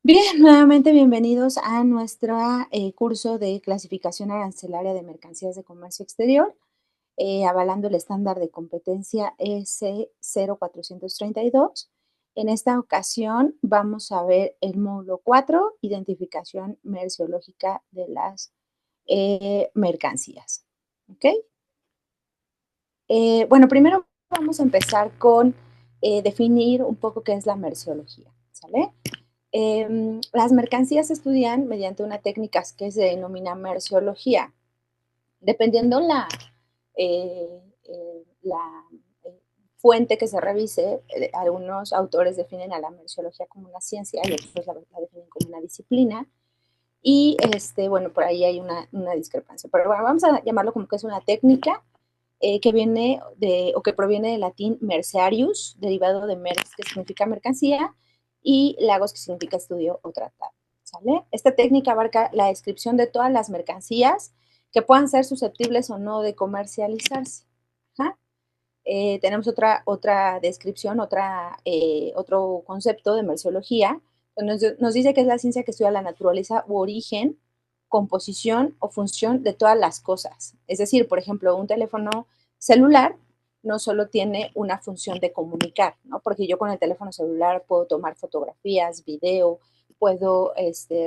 Bien, nuevamente bienvenidos a nuestro curso de clasificación arancelaria de mercancías de comercio exterior, avalando el estándar de competencia EC0432. En esta ocasión vamos a ver el módulo 4, identificación merceológica de las mercancías. ¿Ok? Bueno, primero vamos a empezar con definir un poco qué es la merceología, ¿sale? Las mercancías se estudian mediante una técnica que se denomina merceología. Dependiendo la fuente que se revise, algunos autores definen a la merceología como una ciencia y otros la definen como una disciplina. Y bueno, por ahí hay una discrepancia. Pero bueno, vamos a llamarlo como que es una técnica que viene o que proviene del latín mercearius, derivado de mers, que significa mercancía, y lagos, que significa estudio o tratado. ¿Sale? Esta técnica abarca la descripción de todas las mercancías que puedan ser susceptibles o no de comercializarse. Ajá. Tenemos otra descripción, otro concepto de merceología, donde nos dice que es la ciencia que estudia la naturaleza u origen, composición o función de todas las cosas. Es decir, por ejemplo, un teléfono celular no solo tiene una función de comunicar, ¿no? Porque yo con el teléfono celular puedo tomar fotografías, video, puedo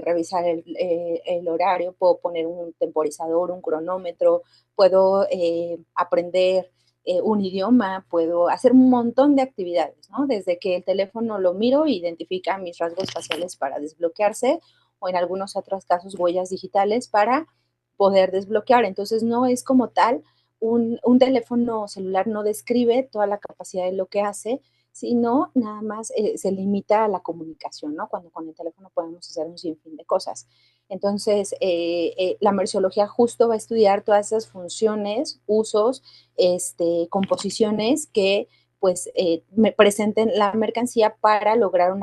revisar el horario, puedo poner un temporizador, un cronómetro, puedo aprender un idioma, puedo hacer un montón de actividades, ¿no? Desde que el teléfono lo miro, identifica mis rasgos faciales para desbloquearse, o en algunos otros casos huellas digitales para poder desbloquear. Entonces no es como tal, un teléfono celular no describe toda la capacidad de lo que hace, sino nada más se limita a la comunicación, ¿no? Cuando con el teléfono podemos hacer un sinfín de cosas. Entonces, la merceología justo va a estudiar todas esas funciones, usos, composiciones que pues me presenten la mercancía para lograr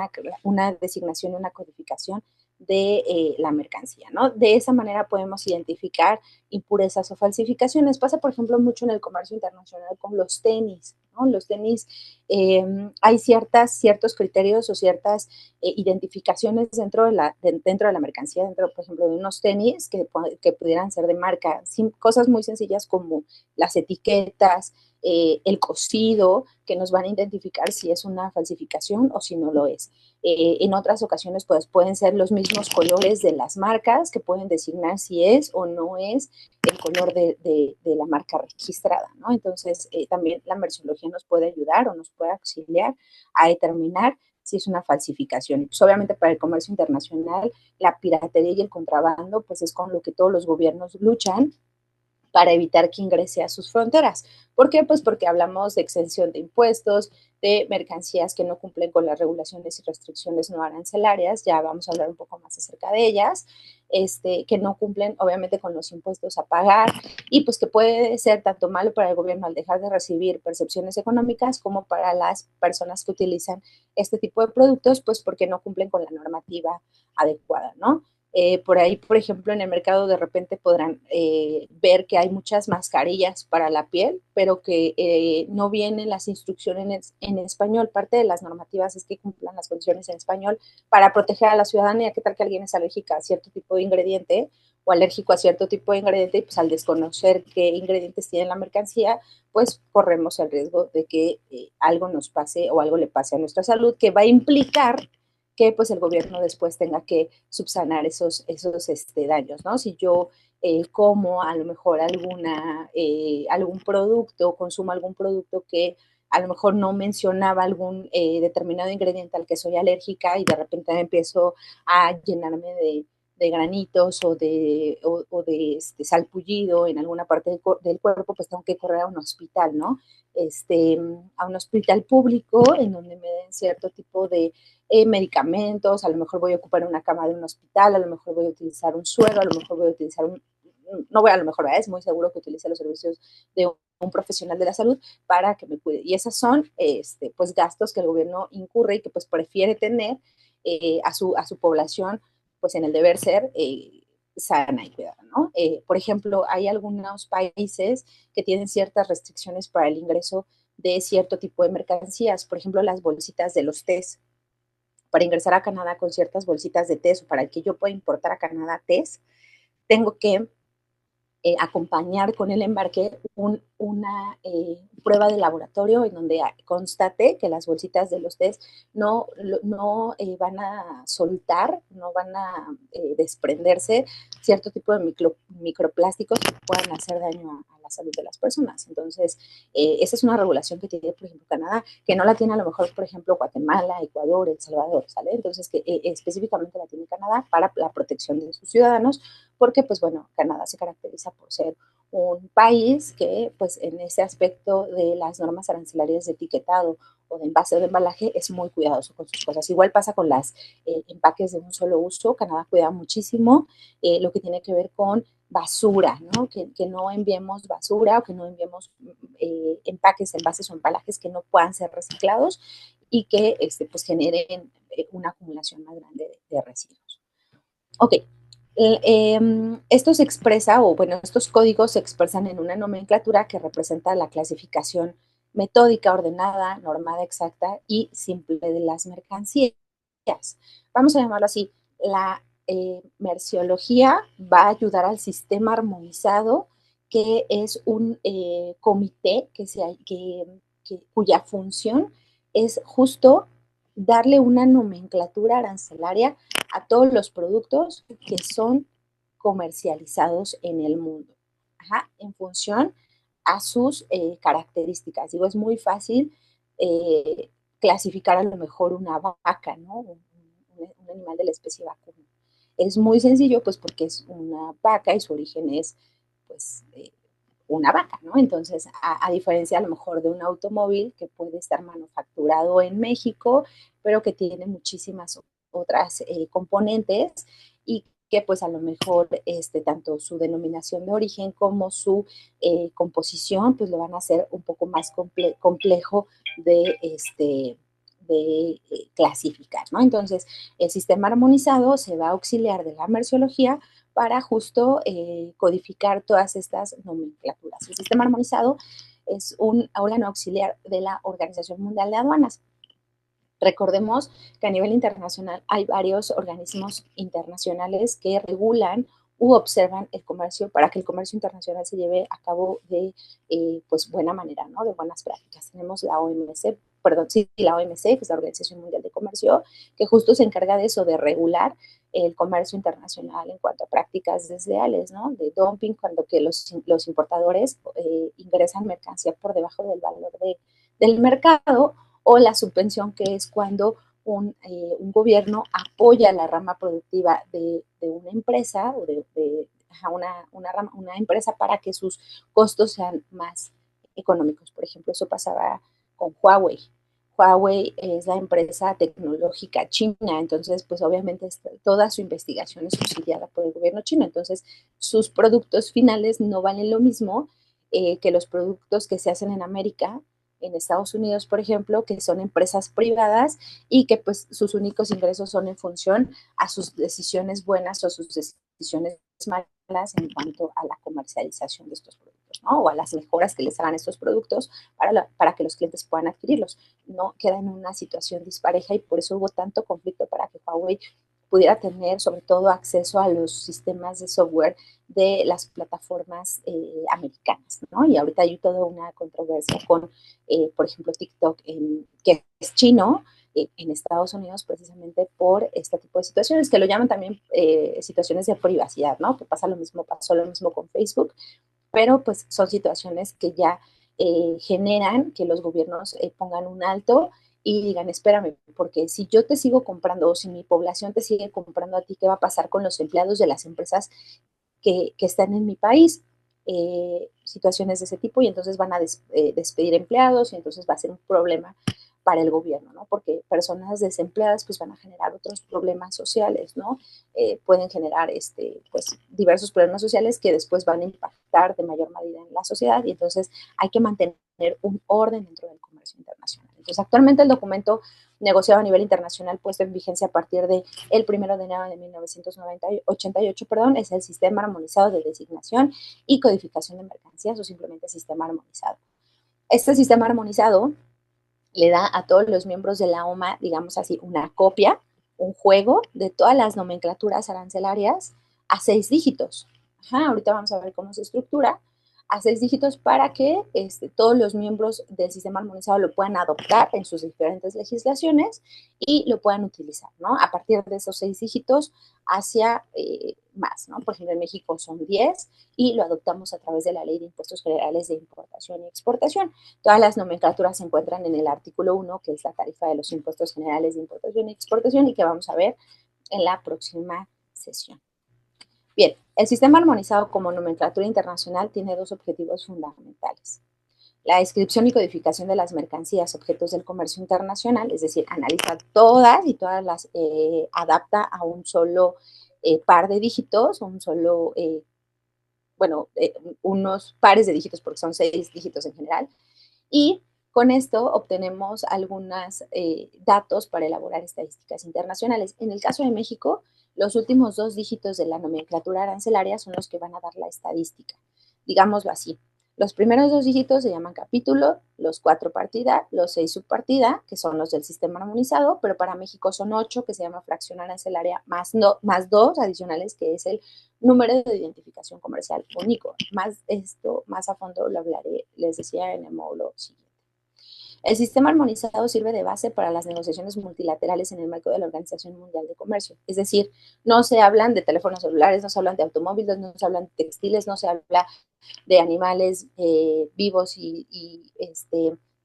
una designación, una codificación de la mercancía, ¿no? De esa manera podemos identificar impurezas o falsificaciones. Pasa, por ejemplo, mucho en el comercio internacional con los tenis, ¿no? Los tenis, hay ciertos criterios o ciertas identificaciones dentro de la mercancía, dentro, por ejemplo, de unos tenis que pudieran ser de marca, cosas muy sencillas como las etiquetas, el cosido, que nos van a identificar si es una falsificación o si no lo es. En otras ocasiones, pues pueden ser los mismos colores de las marcas que pueden designar si es o no es el color de la marca registrada, ¿no? Entonces, también la merceología nos puede ayudar o nos puede auxiliar a determinar si es una falsificación. Pues obviamente para el comercio internacional, la piratería y el contrabando, pues es con lo que todos los gobiernos luchan para evitar que ingrese a sus fronteras. ¿Por qué? Pues porque hablamos de exención de impuestos, de mercancías que no cumplen con las regulaciones y restricciones no arancelarias, ya vamos a hablar un poco más acerca de ellas, que no cumplen obviamente con los impuestos a pagar, y pues que puede ser tanto malo para el gobierno al dejar de recibir percepciones económicas, como para las personas que utilizan este tipo de productos, pues porque no cumplen con la normativa adecuada, ¿no? Por ahí, por ejemplo, en el mercado de repente podrán ver que hay muchas mascarillas para la piel, pero que no vienen las instrucciones en español. Parte de las normativas es que cumplan las condiciones en español para proteger a la ciudadanía. ¿Qué tal que alguien es alérgica a cierto tipo de ingrediente o alérgico a cierto tipo de ingrediente? Y pues al desconocer qué ingredientes tiene la mercancía, pues corremos el riesgo de que algo nos pase o algo le pase a nuestra salud, que va a implicar que pues el gobierno después tenga que subsanar esos daños, ¿no? Si yo como a lo mejor algún producto, consumo algún producto que a lo mejor no mencionaba algún determinado ingrediente al que soy alérgica, y de repente me empiezo a llenarme de granitos o de salpullido en alguna parte del cuerpo, pues tengo que correr a un hospital, ¿no? A un hospital público en donde me den cierto tipo de medicamentos, a lo mejor voy a ocupar una cama de un hospital, a lo mejor voy a utilizar un suero, a lo mejor voy a utilizar no voy a lo mejor, es muy seguro que utilice los servicios de un profesional de la salud para que me cuide. Y esos son pues gastos que el gobierno incurre y que pues prefiere tener a su población pues en el deber ser sana y cuidada, ¿no? Por ejemplo, hay algunos países que tienen ciertas restricciones para el ingreso de cierto tipo de mercancías, por ejemplo, las bolsitas de los tés para ingresar a Canadá con ciertas bolsitas de tés o para que yo pueda importar a Canadá tés, tengo que acompañar con el embarque una prueba de laboratorio en donde constate que las bolsitas de los test no van a soltar, no van a desprenderse cierto tipo de microplásticos que puedan hacer daño a la salud de las personas. Entonces, esa es una regulación que tiene, por ejemplo, Canadá, que no la tiene a lo mejor, por ejemplo, Guatemala, Ecuador, El Salvador, ¿sale? Entonces, que específicamente la tiene Canadá para la protección de sus ciudadanos, porque, pues bueno, Canadá se caracteriza por ser un país que, pues en ese aspecto de las normas arancelarias de etiquetado o de envase o de embalaje es muy cuidadoso con sus cosas. Igual pasa con las empaques de un solo uso. Canadá cuida muchísimo lo que tiene que ver con basura, ¿no? Que no enviemos basura o que no enviemos empaques, envases o embalajes que no puedan ser reciclados y que pues generen una acumulación más grande de residuos. Ok, esto se expresa, o bueno, estos códigos se expresan en una nomenclatura que representa la clasificación metódica, ordenada, normada, exacta y simple de las mercancías. Vamos a llamarlo así. La merciología va a ayudar al sistema armonizado, que es un comité cuya función es justo darle una nomenclatura arancelaria a todos los productos que son comercializados en el mundo, en función a sus características. Digo, es muy fácil clasificar a lo mejor una vaca, ¿no? Un animal de la especie vacuno. Es muy sencillo, pues porque es una vaca y su origen es, pues, una vaca, ¿no? Entonces, a diferencia a lo mejor de un automóvil que puede estar manufacturado en México, pero que tiene muchísimas otras componentes y que pues a lo mejor tanto su denominación de origen como su composición pues lo van a hacer un poco más complejo de clasificar, ¿no? Entonces, el sistema armonizado se va a auxiliar de la merciología para justo codificar todas estas nomenclaturas. El sistema armonizado es un órgano auxiliar de la Organización Mundial de Aduanas. Recordemos que a nivel internacional hay varios organismos internacionales que regulan u observan el comercio para que el comercio internacional se lleve a cabo de pues buena manera, ¿no? De buenas prácticas. Tenemos la OMC, perdón, sí, la OMC, que es la Organización Mundial de Comercio, que justo se encarga de eso, de regular el comercio internacional en cuanto a prácticas desleales, ¿no? De dumping, cuando que los importadores ingresan mercancía por debajo del valor del mercado, o la subvención, que es cuando un gobierno apoya la rama productiva de una empresa o de una empresa para que sus costos sean más económicos. Por ejemplo, eso pasaba con Huawei. Huawei es la empresa tecnológica china, entonces pues obviamente toda su investigación es subsidiada por el gobierno chino, entonces sus productos finales no valen lo mismo que los productos que se hacen en América, en Estados Unidos, por ejemplo, que son empresas privadas y que pues sus únicos ingresos son en función a sus decisiones buenas o sus decisiones malas en cuanto a la comercialización de estos productos, ¿no? O a las mejoras que les hagan estos productos para que los clientes puedan adquirirlos. No queda en una situación dispareja y por eso hubo tanto conflicto para que Huawei pudiera tener sobre todo acceso a los sistemas de software de las plataformas americanas, ¿no? Y ahorita hay toda una controversia con, por ejemplo, TikTok, que es chino, en Estados Unidos precisamente por este tipo de situaciones, que lo llaman también situaciones de privacidad, ¿no? Que pasó lo mismo con Facebook, pero pues son situaciones que ya generan que los gobiernos pongan un alto y digan, espérame, porque si yo te sigo comprando o si mi población te sigue comprando a ti, ¿qué va a pasar con los empleados de las empresas que están en mi país? Situaciones de ese tipo y entonces van a despedir empleados y entonces va a ser un problema para el gobierno, ¿no? Porque personas desempleadas pues van a generar otros problemas sociales, ¿no? Pueden generar pues diversos problemas sociales que después van a impactar de mayor medida en la sociedad y entonces hay que mantener un orden dentro del comercio internacional. Entonces actualmente el documento negociado a nivel internacional puesto en vigencia a partir del 1 de enero de 1988, es el Sistema Armonizado de Designación y Codificación de Mercancías o simplemente Sistema Armonizado. Este sistema armonizado le da a todos los miembros de la OMA, digamos así, una copia un juego de todas las nomenclaturas arancelarias a 6 dígitos. Ajá, ahorita vamos a ver cómo se estructura, a 6 dígitos para que todos los miembros del sistema armonizado lo puedan adoptar en sus diferentes legislaciones y lo puedan utilizar, ¿no? A partir de esos 6 dígitos hacia más, ¿no? Por ejemplo, en México son 10 y lo adoptamos a través de la Ley de Impuestos Generales de Importación y Exportación. Todas las nomenclaturas se encuentran en el artículo 1, que es la tarifa de los impuestos generales de importación y exportación, y que vamos a ver en la próxima sesión. Bien, el sistema armonizado como nomenclatura internacional tiene dos objetivos fundamentales. La descripción y codificación de las mercancías objetos del comercio internacional, es decir, analiza todas y todas las adapta a un solo par de dígitos, un solo, unos pares de dígitos, porque son 6 dígitos en general, y con esto obtenemos algunos datos para elaborar estadísticas internacionales. En el caso de México, los últimos 2 dígitos de la nomenclatura arancelaria son los que van a dar la estadística, digámoslo así. Los primeros 2 dígitos se llaman capítulo, los 4 partida, los 6 subpartida, que son los del sistema armonizado, pero para México son 8, que se llama fracción arancelaria, más 2 adicionales, que es el número de identificación comercial único. Más esto, más a fondo lo hablaré, les decía, en el módulo siguiente. El sistema armonizado sirve de base para las negociaciones multilaterales en el marco de la Organización Mundial de Comercio. Es decir, no se hablan de teléfonos celulares, no se hablan de automóviles, no se hablan de textiles, no se habla de animales vivos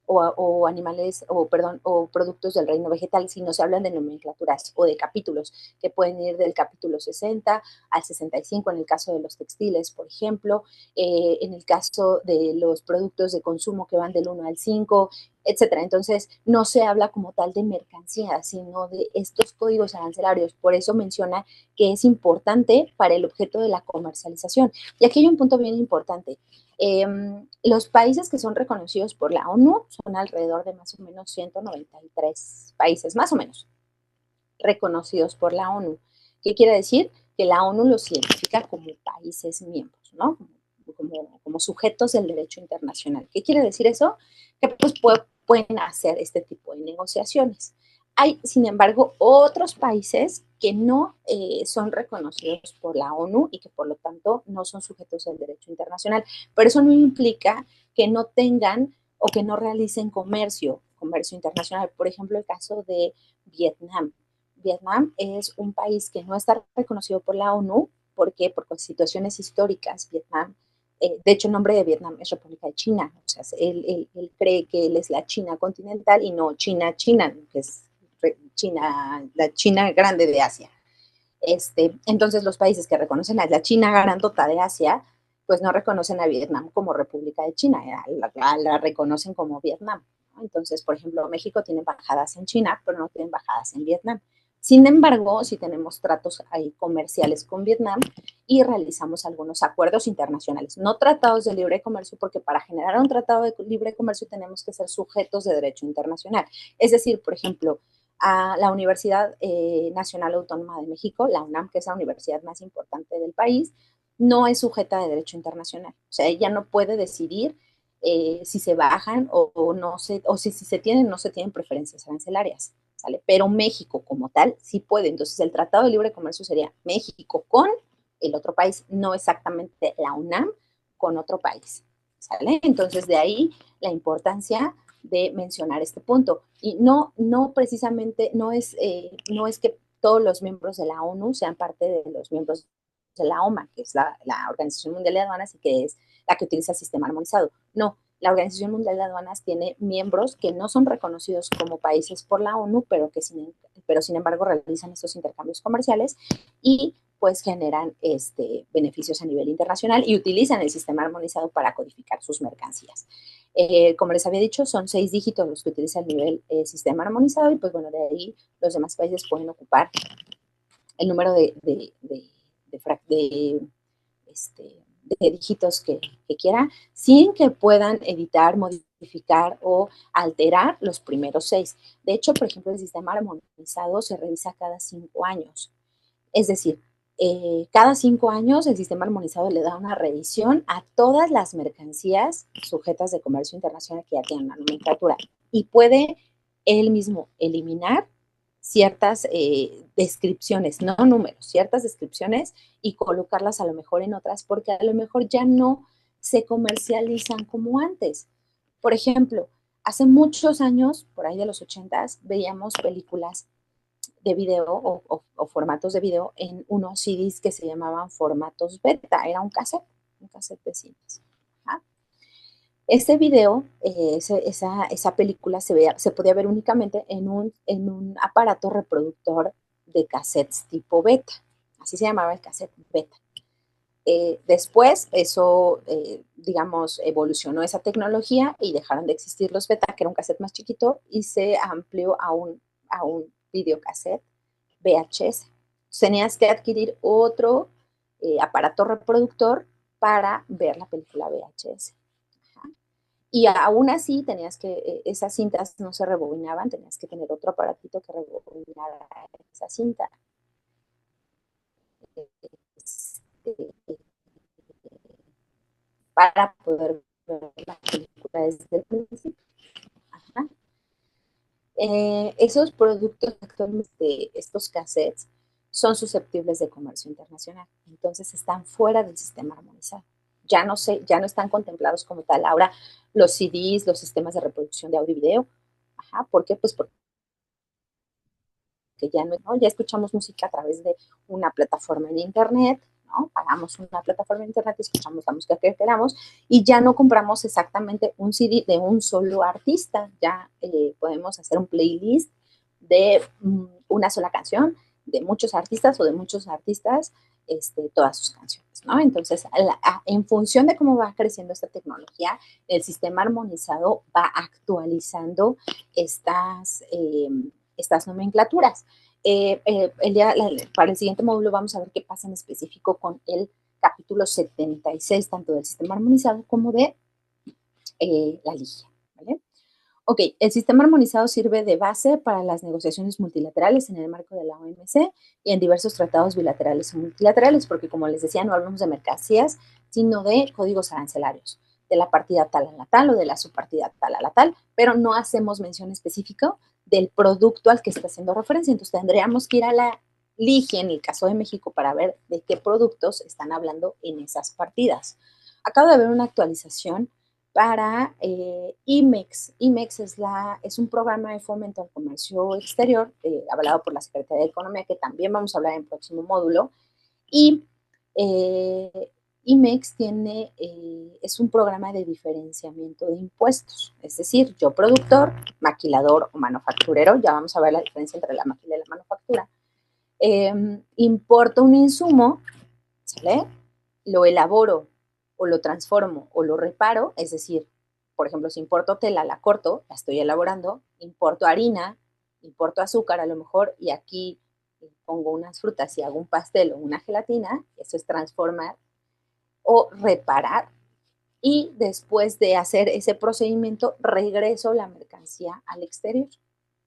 o animales, o productos del reino vegetal, sino se hablan de nomenclaturas o de capítulos, que pueden ir del capítulo 60 al 65 en el caso de los textiles, por ejemplo, en el caso de los productos de consumo que van del 1 al 5, etcétera. Entonces, no se habla como tal de mercancía, sino de estos códigos arancelarios. Por eso menciona que es importante para el objeto de la comercialización. Y aquí hay un punto bien importante. Los países que son reconocidos por la ONU son alrededor de más o menos 193 países, más o menos, reconocidos por la ONU. ¿Qué quiere decir? Que la ONU los identifica como países miembros, ¿no? Como sujetos del derecho internacional. ¿Qué quiere decir eso? Que pues pueden hacer este tipo de negociaciones. Hay, sin embargo, otros países que no son reconocidos por la ONU y que por lo tanto no son sujetos del derecho internacional. Pero eso no implica que no tengan o que no realicen comercio internacional. Por ejemplo, el caso de Vietnam. Vietnam es un país que no está reconocido por la ONU. ¿Por qué? Por situaciones históricas. Vietnam, de hecho, el nombre de Vietnam es República de China. O sea, él cree que él es la China continental y no China, que es China, la China grande de Asia. Entonces, los países que reconocen a la China grandota de Asia, pues no reconocen a Vietnam como República de China, la reconocen como Vietnam. Entonces, por ejemplo, México tiene embajadas en China, pero no tiene embajadas en Vietnam. Sin embargo, sí tenemos tratos ahí comerciales con Vietnam y realizamos algunos acuerdos internacionales, no tratados de libre comercio, porque para generar un tratado de libre comercio tenemos que ser sujetos de derecho internacional. Es decir, por ejemplo, a la Universidad Nacional Autónoma de México, la UNAM, que es la universidad más importante del país, no es sujeta de derecho internacional. O sea, ella no puede decidir si se bajan o no se, o si se tienen o no se tienen preferencias arancelarias, ¿sale? Pero México como tal sí puede. Entonces, el Tratado de Libre Comercio sería México con el otro país, no exactamente la UNAM con otro país, ¿sale? Entonces, de ahí la importancia de mencionar este punto. Y no precisamente, no es que todos los miembros de la ONU sean parte de los miembros de la OMA, que es la Organización Mundial de Aduanas y que es la que utiliza el sistema armonizado. No, la Organización Mundial de Aduanas tiene miembros que no son reconocidos como países por la ONU, pero sin embargo realizan estos intercambios comerciales y pues generan beneficios a nivel internacional y utilizan el sistema armonizado para codificar sus mercancías. Como les había dicho, son 6 dígitos los que utiliza el nivel sistema armonizado y pues bueno, de ahí los demás países pueden ocupar el número de dígitos que quiera, sin que puedan editar, modificar o alterar los primeros 6. De hecho, por ejemplo, el sistema armonizado se revisa cada 5 años. Es decir, cada 5 años el sistema armonizado le da una revisión a todas las mercancías sujetas de comercio internacional que ya tienen una nomenclatura y puede él mismo eliminar ciertas descripciones, no números, ciertas descripciones y colocarlas a lo mejor en otras, porque a lo mejor ya no se comercializan como antes. Por ejemplo, hace muchos años, por ahí de los 80s, veíamos películas de video o formatos de video en unos CDs que se llamaban formatos beta, era un cassette de cines. ¿Ah? Ese video, esa película se podía ver únicamente en un aparato reproductor de cassettes tipo beta. Así se llamaba el cassette beta. Después eso, digamos, evolucionó esa tecnología y dejaron de existir los beta, que era un cassette más chiquito, y se amplió a un videocassette VHS. Tenías que adquirir otro aparato reproductor para ver la película VHS. Y aún así tenías que, esas cintas no se rebobinaban, tenías que tener otro aparatito que rebobinara esa cinta. Este, para poder ver la película desde el principio. Ajá. Esos productos actualmente, estos cassettes, son susceptibles de comercio internacional, entonces están fuera del sistema armonizado. Ya no están contemplados como tal. Ahora los CDs, los sistemas de reproducción de audio y video, ajá, ¿por qué? Pues porque ya no, ¿no? Ya escuchamos música a través de una plataforma en internet, ¿no? Pagamos una plataforma en internet y escuchamos la música que queramos y ya no compramos exactamente un CD de un solo artista, ya podemos hacer un playlist de una sola canción de muchos artistas o de muchos artistas, todas sus canciones, ¿no? Entonces, en función de cómo va creciendo esta tecnología, el sistema armonizado va actualizando estas nomenclaturas. Para el siguiente módulo vamos a ver qué pasa en específico con el capítulo 76, tanto del sistema armonizado como de la LIGIA. ¿Vale? Ok, el sistema armonizado sirve de base para las negociaciones multilaterales en el marco de la OMC y en diversos tratados bilaterales o multilaterales, porque como les decía, no hablamos de mercancías, sino de códigos arancelarios, de la partida tal a la tal o de la subpartida tal a la tal, pero no hacemos mención específica del producto al que está haciendo referencia. Entonces tendríamos que ir a la LIGIA en el caso de México para ver de qué productos están hablando en esas partidas. Acaba de haber una actualización para IMEX. IMEX es un programa de fomento al comercio exterior, avalado por la Secretaría de Economía, que también vamos a hablar en el próximo módulo. Y IMEX es un programa de diferenciamiento de impuestos. Es decir, yo productor, maquilador o manufacturero, ya vamos a ver la diferencia entre la maquila y la manufactura, importo un insumo, ¿sale? Lo elaboro o lo transformo o lo reparo, es decir, por ejemplo, si importo tela, la corto, la estoy elaborando, importo harina, importo azúcar a lo mejor, y aquí pongo unas frutas y hago un pastel o una gelatina, eso es transformar o reparar, y después de hacer ese procedimiento, regreso la mercancía al exterior.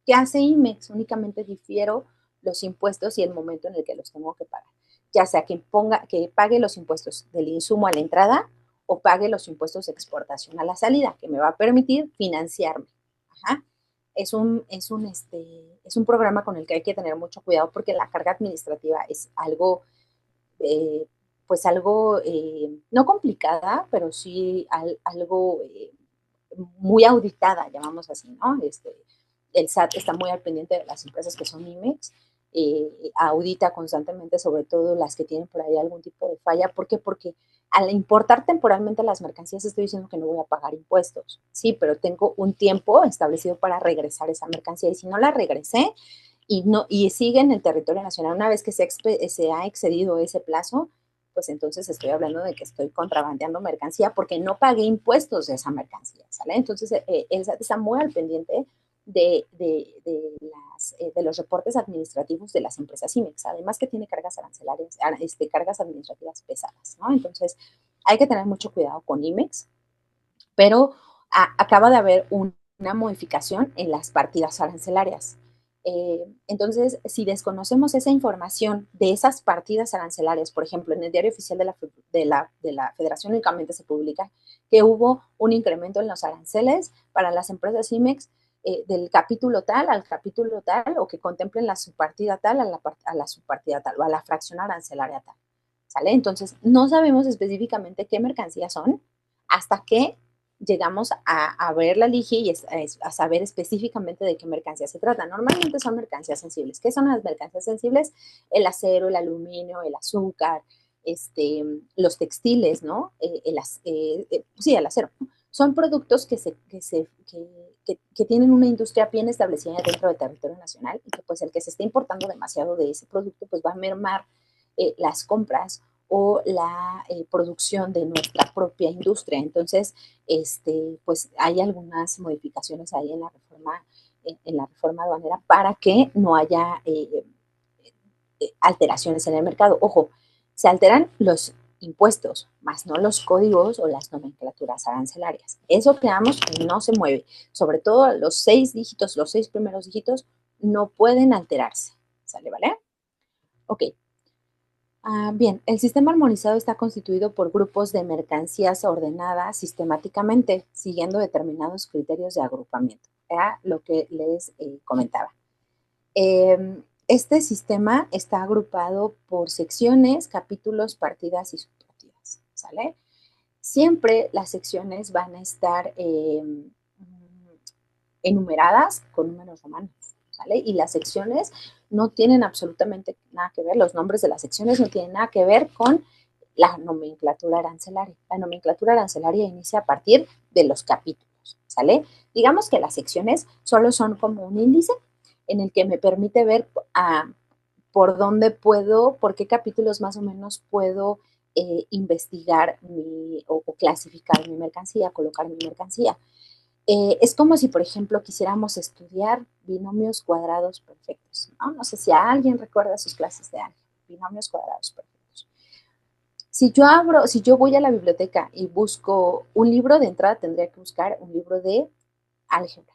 ¿Qué hace IMEX? Únicamente difiero los impuestos y el momento en el que los tengo que pagar. Ya sea que pague los impuestos del insumo a la entrada o pague los impuestos de exportación a la salida, que me va a permitir financiarme. Ajá. Es un programa con el que hay que tener mucho cuidado porque la carga administrativa es algo, eh, pues algo no complicada, pero sí algo muy auditada, llamamos así, ¿no? El SAT está muy al pendiente de las empresas que son IMEX, audita constantemente, sobre todo las que tienen por ahí algún tipo de falla. ¿Por qué? Porque al importar temporalmente las mercancías estoy diciendo que no voy a pagar impuestos, sí, pero tengo un tiempo establecido para regresar esa mercancía y si no la regresé y sigue en el territorio nacional, una vez que se ha excedido ese plazo, pues entonces estoy hablando de que estoy contrabandeando mercancía porque no pagué impuestos de esa mercancía, ¿sale? Entonces, el SAT está muy al pendiente de los reportes administrativos de las empresas IMEX, además que tiene cargas arancelarias, cargas administrativas pesadas, ¿no? Entonces, hay que tener mucho cuidado con IMEX, pero acaba de haber una modificación en las partidas arancelarias. Entonces, si desconocemos esa información de esas partidas arancelarias, por ejemplo, en el diario oficial de la Federación únicamente se publica que hubo un incremento en los aranceles para las empresas IMEX del capítulo tal al capítulo tal, o que contemplen la subpartida tal a la subpartida tal, o a la fracción arancelaria tal, ¿sale? Entonces, no sabemos específicamente qué mercancías son hasta que llegamos a ver la LIGI y a saber específicamente de qué mercancía se trata. Normalmente son mercancías sensibles. ¿Qué son las mercancías sensibles? El acero, el aluminio, el azúcar, los textiles, ¿no? Sí, el acero. Son productos que tienen una industria bien establecida dentro del territorio nacional y que pues el que se esté importando demasiado de ese producto pues va a mermar las compras o la producción de nuestra propia industria. Entonces, pues hay algunas modificaciones ahí en la reforma aduanera para que no haya alteraciones en el mercado. Ojo, se alteran los impuestos, más no los códigos o las nomenclaturas arancelarias. Eso quedamos que no se mueve. Sobre todo los 6 dígitos, los 6 primeros dígitos, no pueden alterarse. ¿Sale, vale? Ok. Bien, el sistema armonizado está constituido por grupos de mercancías ordenadas sistemáticamente, siguiendo determinados criterios de agrupamiento. Era lo que les comentaba. Este sistema está agrupado por secciones, capítulos, partidas y subpartidas, ¿sale? Siempre las secciones van a estar enumeradas con números romanos, ¿sale? Y las secciones no tienen absolutamente nada que ver, los nombres de las secciones no tienen nada que ver con la nomenclatura arancelaria. La nomenclatura arancelaria inicia a partir de los capítulos, ¿sale? Digamos que las secciones solo son como un índice en el que me permite ver por dónde puedo, por qué capítulos más o menos puedo investigar o clasificar mi mercancía, colocar mi mercancía. Es como si, por ejemplo, quisiéramos estudiar binomios cuadrados perfectos, ¿no? No sé si alguien recuerda sus clases de álgebra, binomios cuadrados perfectos. Si yo voy a la biblioteca y busco un libro de entrada, tendría que buscar un libro de álgebra,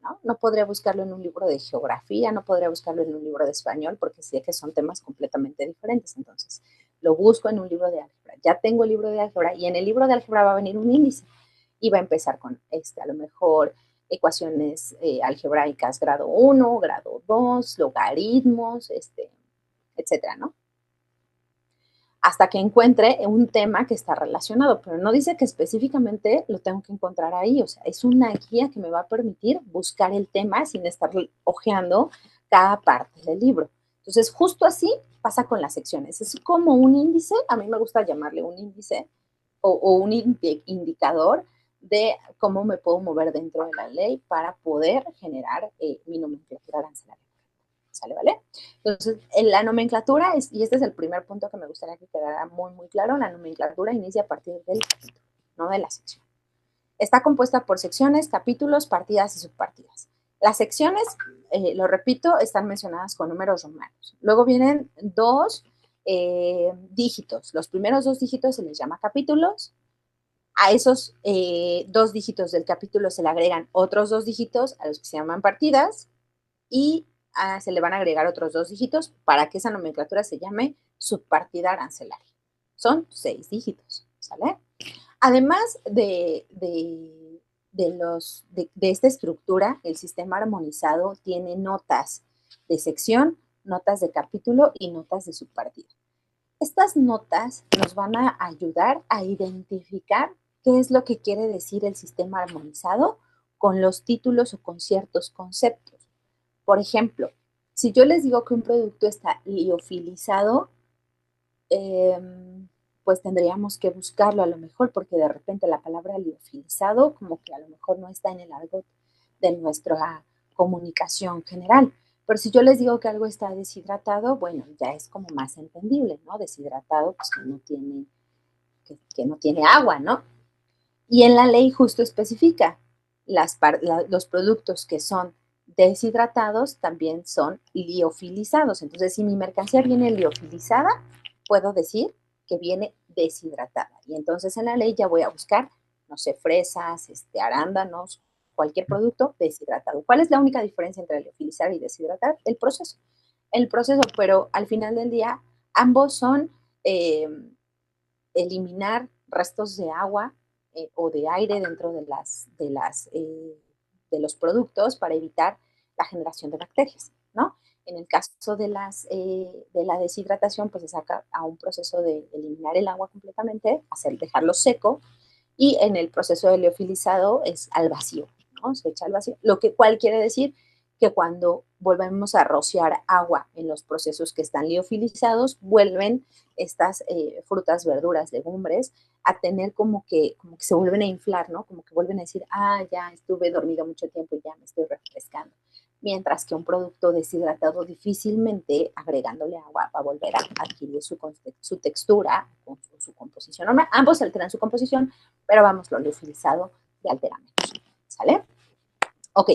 ¿no? No podría buscarlo en un libro de geografía, no podría buscarlo en un libro de español, porque sé que son temas completamente diferentes. Entonces, lo busco en un libro de álgebra. Ya tengo el libro de álgebra y en el libro de álgebra va a venir un índice y va a empezar con, a lo mejor, ecuaciones algebraicas grado 1, grado 2, logaritmos, etcétera, ¿no? Hasta que encuentre un tema que está relacionado, pero no dice que específicamente lo tengo que encontrar ahí, o sea, es una guía que me va a permitir buscar el tema sin estar hojeando cada parte del libro. Entonces, justo así pasa con las secciones, es como un índice, a mí me gusta llamarle un índice o un indicador de cómo me puedo mover dentro de la ley para poder generar mi nomenclatura arancelaria. ¿Sale, vale? Entonces, en la nomenclatura, y este es el primer punto que me gustaría que quedara muy, muy claro, la nomenclatura inicia a partir del capítulo, no de la sección. Está compuesta por secciones, capítulos, partidas y subpartidas. Las secciones, lo repito, están mencionadas con números romanos. Luego vienen dos dígitos. Los primeros 2 dígitos se les llama capítulos. A esos 2 dígitos del capítulo se le agregan otros 2 dígitos a los que se llaman partidas y se le van a agregar otros 2 dígitos para que esa nomenclatura se llame subpartida arancelaria. Son 6 dígitos, ¿sale? Además de esta estructura, el sistema armonizado tiene notas de sección, notas de capítulo y notas de subpartida. Estas notas nos van a ayudar a identificar qué es lo que quiere decir el sistema armonizado con los títulos o con ciertos conceptos. Por ejemplo, si yo les digo que un producto está liofilizado, pues tendríamos que buscarlo a lo mejor, porque de repente la palabra liofilizado como que a lo mejor no está en el argot de nuestra comunicación general. Pero si yo les digo que algo está deshidratado, bueno, ya es como más entendible, ¿no? Deshidratado, pues que no tiene agua, ¿no? Y en la ley justo especifica los productos que son deshidratados también son liofilizados. Entonces, si mi mercancía viene liofilizada, puedo decir que viene deshidratada. Y entonces en la ley ya voy a buscar, no sé, fresas, arándanos, cualquier producto deshidratado. ¿Cuál es la única diferencia entre liofilizar y deshidratar? El proceso. El proceso, pero al final del día, ambos son eliminar restos de agua o de aire dentro de las los productos para evitar la generación de bacterias, ¿no? En el caso de la deshidratación, pues se saca a un proceso de eliminar el agua completamente, dejarlo seco, y en el proceso de liofilizado es al vacío, ¿no? Se echa al vacío, cual quiere decir que cuando volvemos a rociar agua en los procesos que están liofilizados, vuelven estas frutas, verduras, legumbres a tener como que se vuelven a inflar, ¿no? Como que vuelven a decir, ya estuve dormido mucho tiempo y ya me estoy refrescando. Mientras que un producto deshidratado difícilmente agregándole agua va a volver a adquirir su textura, su composición normal. Ambos alteran su composición, pero vamos, lo liofilizado ya altera menos, ¿sale? Ok,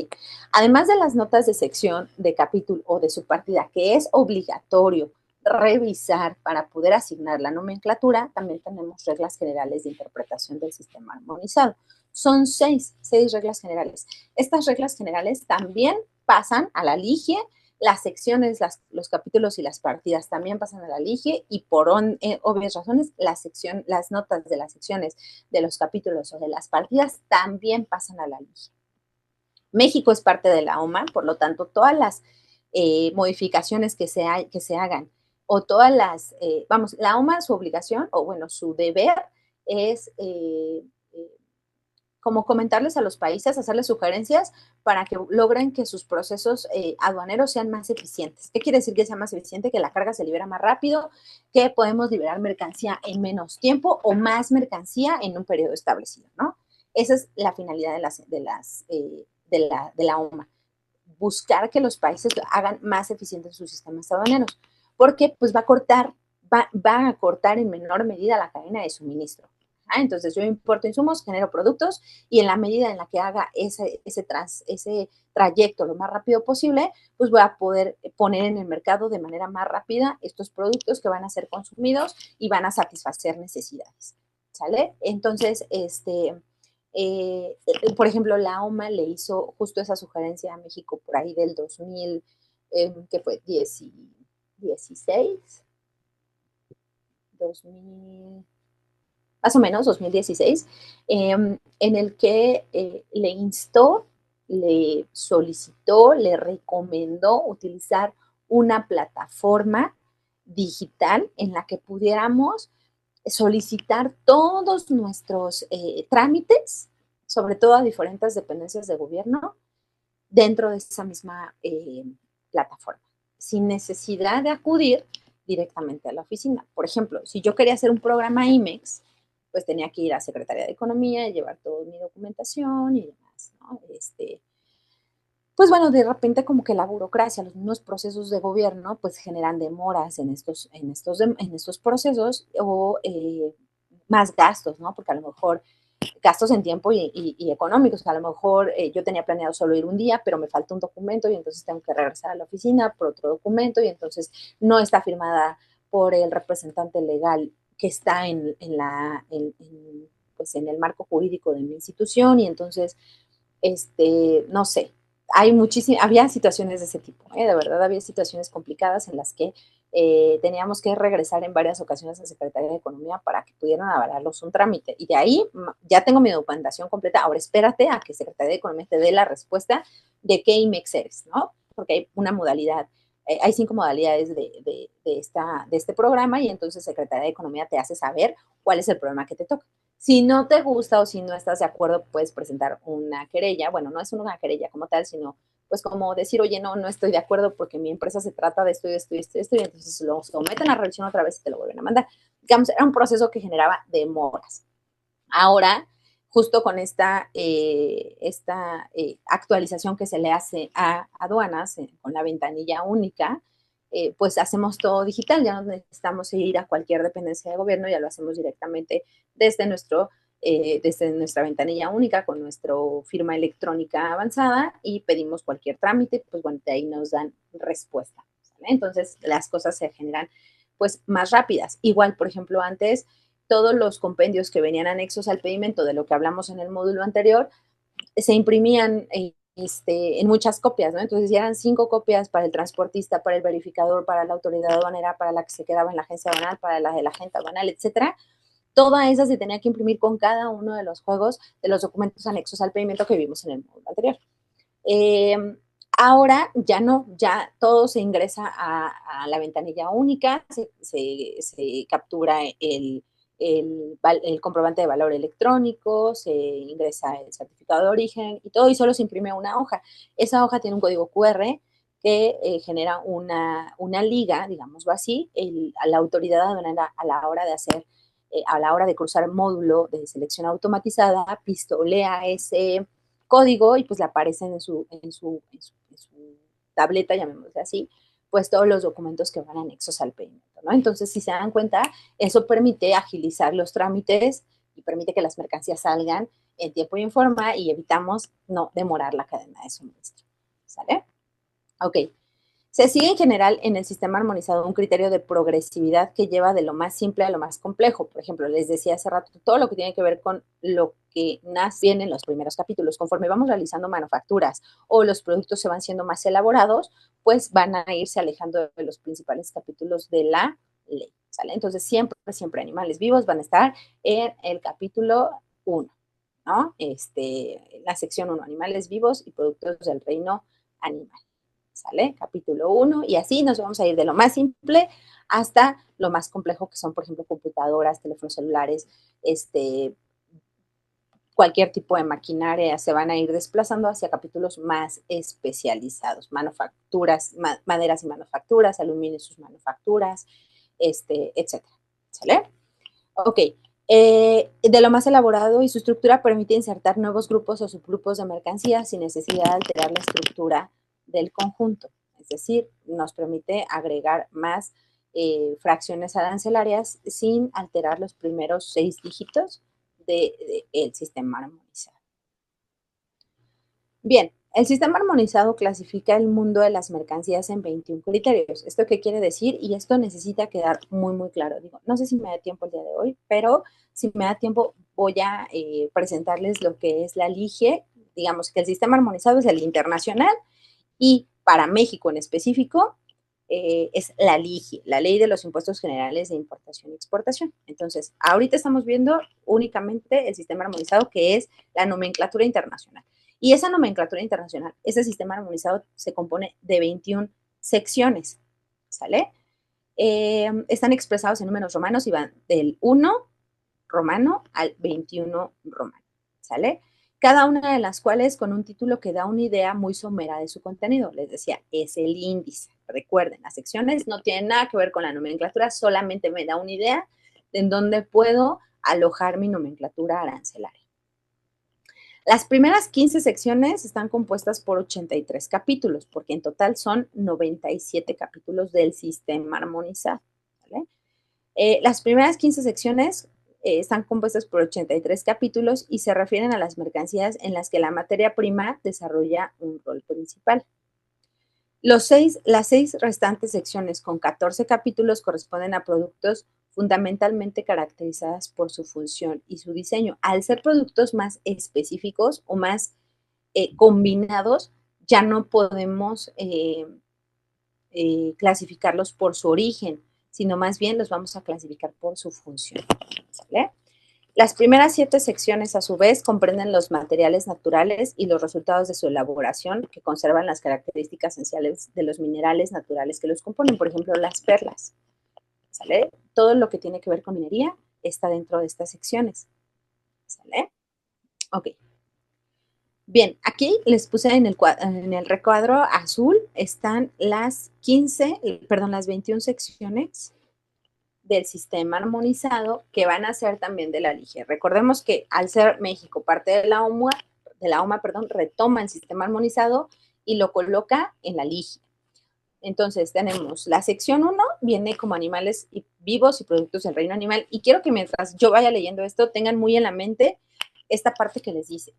además de las notas de sección, de capítulo o de subpartida, que es obligatorio revisar para poder asignar la nomenclatura, también tenemos reglas generales de interpretación del sistema armonizado. Son seis reglas generales. Estas reglas generales también pasan a la LIGE, las secciones, los capítulos y las partidas también pasan a la LIGE, y por obvias razones las notas de las secciones, de los capítulos o de las partidas también pasan a la LIGE. México es parte de la OMA, por lo tanto, todas las modificaciones que se hagan o todas las, la OMA, su obligación, o bueno, su deber es como comentarles a los países, hacerles sugerencias para que logren que sus procesos aduaneros sean más eficientes. ¿Qué quiere decir que sea más eficiente? Que la carga se libera más rápido, que podemos liberar mercancía en menos tiempo o más mercancía en un periodo establecido, ¿no? Esa es la finalidad de la OMA, buscar que los países hagan más eficientes sus sistemas aduaneros, porque pues va a cortar en menor medida la cadena de suministro. Entonces yo importo insumos, genero productos, y en la medida en la que haga ese trayecto lo más rápido posible, pues voy a poder poner en el mercado de manera más rápida estos productos que van a ser consumidos y van a satisfacer necesidades, ¿sale? Entonces, por ejemplo, la OMA le hizo justo esa sugerencia a México por ahí del 2000, que fue 16, 2000, más o menos 2016, en el que le instó, le solicitó, le recomendó utilizar una plataforma digital en la que pudiéramos solicitar todos nuestros trámites, sobre todo a diferentes dependencias de gobierno, dentro de esa misma plataforma, sin necesidad de acudir directamente a la oficina. Por ejemplo, si yo quería hacer un programa IMEX, pues tenía que ir a Secretaría de Economía y llevar toda mi documentación y demás, ¿no? Pues bueno, de repente como que la burocracia, los mismos procesos de gobierno, pues generan demoras en estos procesos, o más gastos, ¿no? Porque a lo mejor gastos en tiempo y económicos. A lo mejor yo tenía planeado solo ir un día, pero me falta un documento y entonces tengo que regresar a la oficina por otro documento, y entonces no está firmada por el representante legal que está pues en el marco jurídico de mi institución, y entonces, no sé, había situaciones de ese tipo, de verdad había situaciones complicadas en las que teníamos que regresar en varias ocasiones a Secretaría de Economía para que pudieran avalarlos un trámite. Y de ahí ya tengo mi documentación completa. Ahora espérate a que Secretaría de Economía te dé la respuesta de qué IMEX eres, ¿no? Porque hay una modalidad, hay 5 modalidades de este programa, y entonces Secretaría de Economía te hace saber cuál es el problema que te toca. Si no te gusta o si no estás de acuerdo, puedes presentar una querella. Bueno, no es una querella como tal, sino pues como decir, oye, no estoy de acuerdo porque mi empresa se trata de esto y esto y esto, y entonces lo someten a revisión otra vez y te lo vuelven a mandar. Digamos, era un proceso que generaba demoras. Ahora, justo con esta actualización que se le hace a aduanas con la ventanilla única, pues hacemos todo digital, ya no necesitamos ir a cualquier dependencia de gobierno, ya lo hacemos directamente desde nuestra ventanilla única con nuestra firma electrónica avanzada, y pedimos cualquier trámite, pues bueno, de ahí nos dan respuesta, ¿vale? Entonces las cosas se generan pues más rápidas. Igual, por ejemplo, antes todos los compendios que venían anexos al pedimento, de lo que hablamos en el módulo anterior, se imprimían en muchas copias, ¿no? Entonces ya eran 5 copias para el transportista, para el verificador, para la autoridad aduanera, para la que se quedaba en la agencia aduanal, para la de la agente aduanal, etcétera. Toda esa se tenía que imprimir con cada uno de los juegos de los documentos anexos al pedimento que vimos en el módulo anterior. Eh, Ahora ya no, ya todo se ingresa a la ventanilla única, se captura el comprobante de valor electrónico, se ingresa el certificado de origen y todo, y solo se imprime una hoja. Esa hoja tiene un código QR que genera una liga, digámoslo así, a la autoridad aduanera a la hora de hacer, a la hora de cruzar el módulo de selección automatizada, pistolea ese código y pues le aparecen en su tableta, llamémosle así, pues todos los documentos que van anexos al pedimento, ¿no? Entonces, si se dan cuenta, eso permite agilizar los trámites y permite que las mercancías salgan en tiempo y en forma y evitamos no demorar la cadena de suministro, ¿sale? Ok. Se sigue en general en el sistema armonizado un criterio de progresividad que lleva de lo más simple a lo más complejo. Por ejemplo, les decía hace rato, todo lo que tiene que ver con lo que nace en los primeros capítulos. Conforme vamos realizando manufacturas o los productos se van siendo más elaborados, pues van a irse alejando de los principales capítulos de la ley. ¿Sale? Entonces, siempre animales vivos van a estar en el capítulo 1, ¿no? La sección 1, animales vivos y productos del reino animal. ¿Sale? Capítulo 1 y así nos vamos a ir de lo más simple hasta lo más complejo que son, por ejemplo, computadoras, teléfonos celulares, cualquier tipo de maquinaria, se van a ir desplazando hacia capítulos más especializados, manufacturas, maderas y manufacturas, aluminio y sus manufacturas, etcétera. ¿Sale? Ok. De lo más elaborado y su estructura permite insertar nuevos grupos o subgrupos de mercancías sin necesidad de alterar la estructura del conjunto. Es decir, nos permite agregar más fracciones arancelarias sin alterar los primeros 6 dígitos del sistema armonizado. Bien, el sistema armonizado clasifica el mundo de las mercancías en 21 criterios. ¿Esto qué quiere decir? Y esto necesita quedar muy claro. Digo, no sé si me da tiempo el día de hoy, pero si me da tiempo voy a presentarles lo que es la LIGE. Digamos que el sistema armonizado es el internacional y para México en específico es la LIGE, la Ley de los Impuestos Generales de Importación y Exportación. Entonces, ahorita estamos viendo únicamente el sistema armonizado que es la nomenclatura internacional. Y esa nomenclatura internacional, ese sistema armonizado se compone de 21 secciones, ¿sale? Están expresados en números romanos y van del 1 romano al 21 romano, ¿sale? Cada una de las cuales con un título que da una idea muy somera de su contenido. Les decía, es el índice. Recuerden, las secciones no tienen nada que ver con la nomenclatura, solamente me da una idea de en dónde puedo alojar mi nomenclatura arancelaria. Las primeras 15 secciones están compuestas por 83 capítulos, porque en total son 97 capítulos del sistema armonizado. ¿Vale? Las primeras 15 secciones están compuestas por 83 capítulos y se refieren a las mercancías en las que la materia prima desarrolla un rol principal. Las 6 restantes secciones con 14 capítulos corresponden a productos fundamentalmente caracterizadas por su función y su diseño. Al ser productos más específicos o más combinados, ya no podemos clasificarlos por su origen, sino más bien los vamos a clasificar por su función. ¿Sale? Las primeras 7 secciones, a su vez, comprenden los materiales naturales y los resultados de su elaboración que conservan las características esenciales de los minerales naturales que los componen, por ejemplo, las perlas. ¿Sale? Todo lo que tiene que ver con minería está dentro de estas secciones. ¿Sale? Ok. Bien, aquí les puse en el recuadro azul, están las 21 secciones del sistema armonizado que van a ser también de la LIGE. Recordemos que al ser México parte de la OMA, retoma el sistema armonizado y lo coloca en la LIGE. Entonces tenemos la sección 1, viene como animales vivos y productos del reino animal. Y quiero que mientras yo vaya leyendo esto, tengan muy en la mente esta parte que les dice.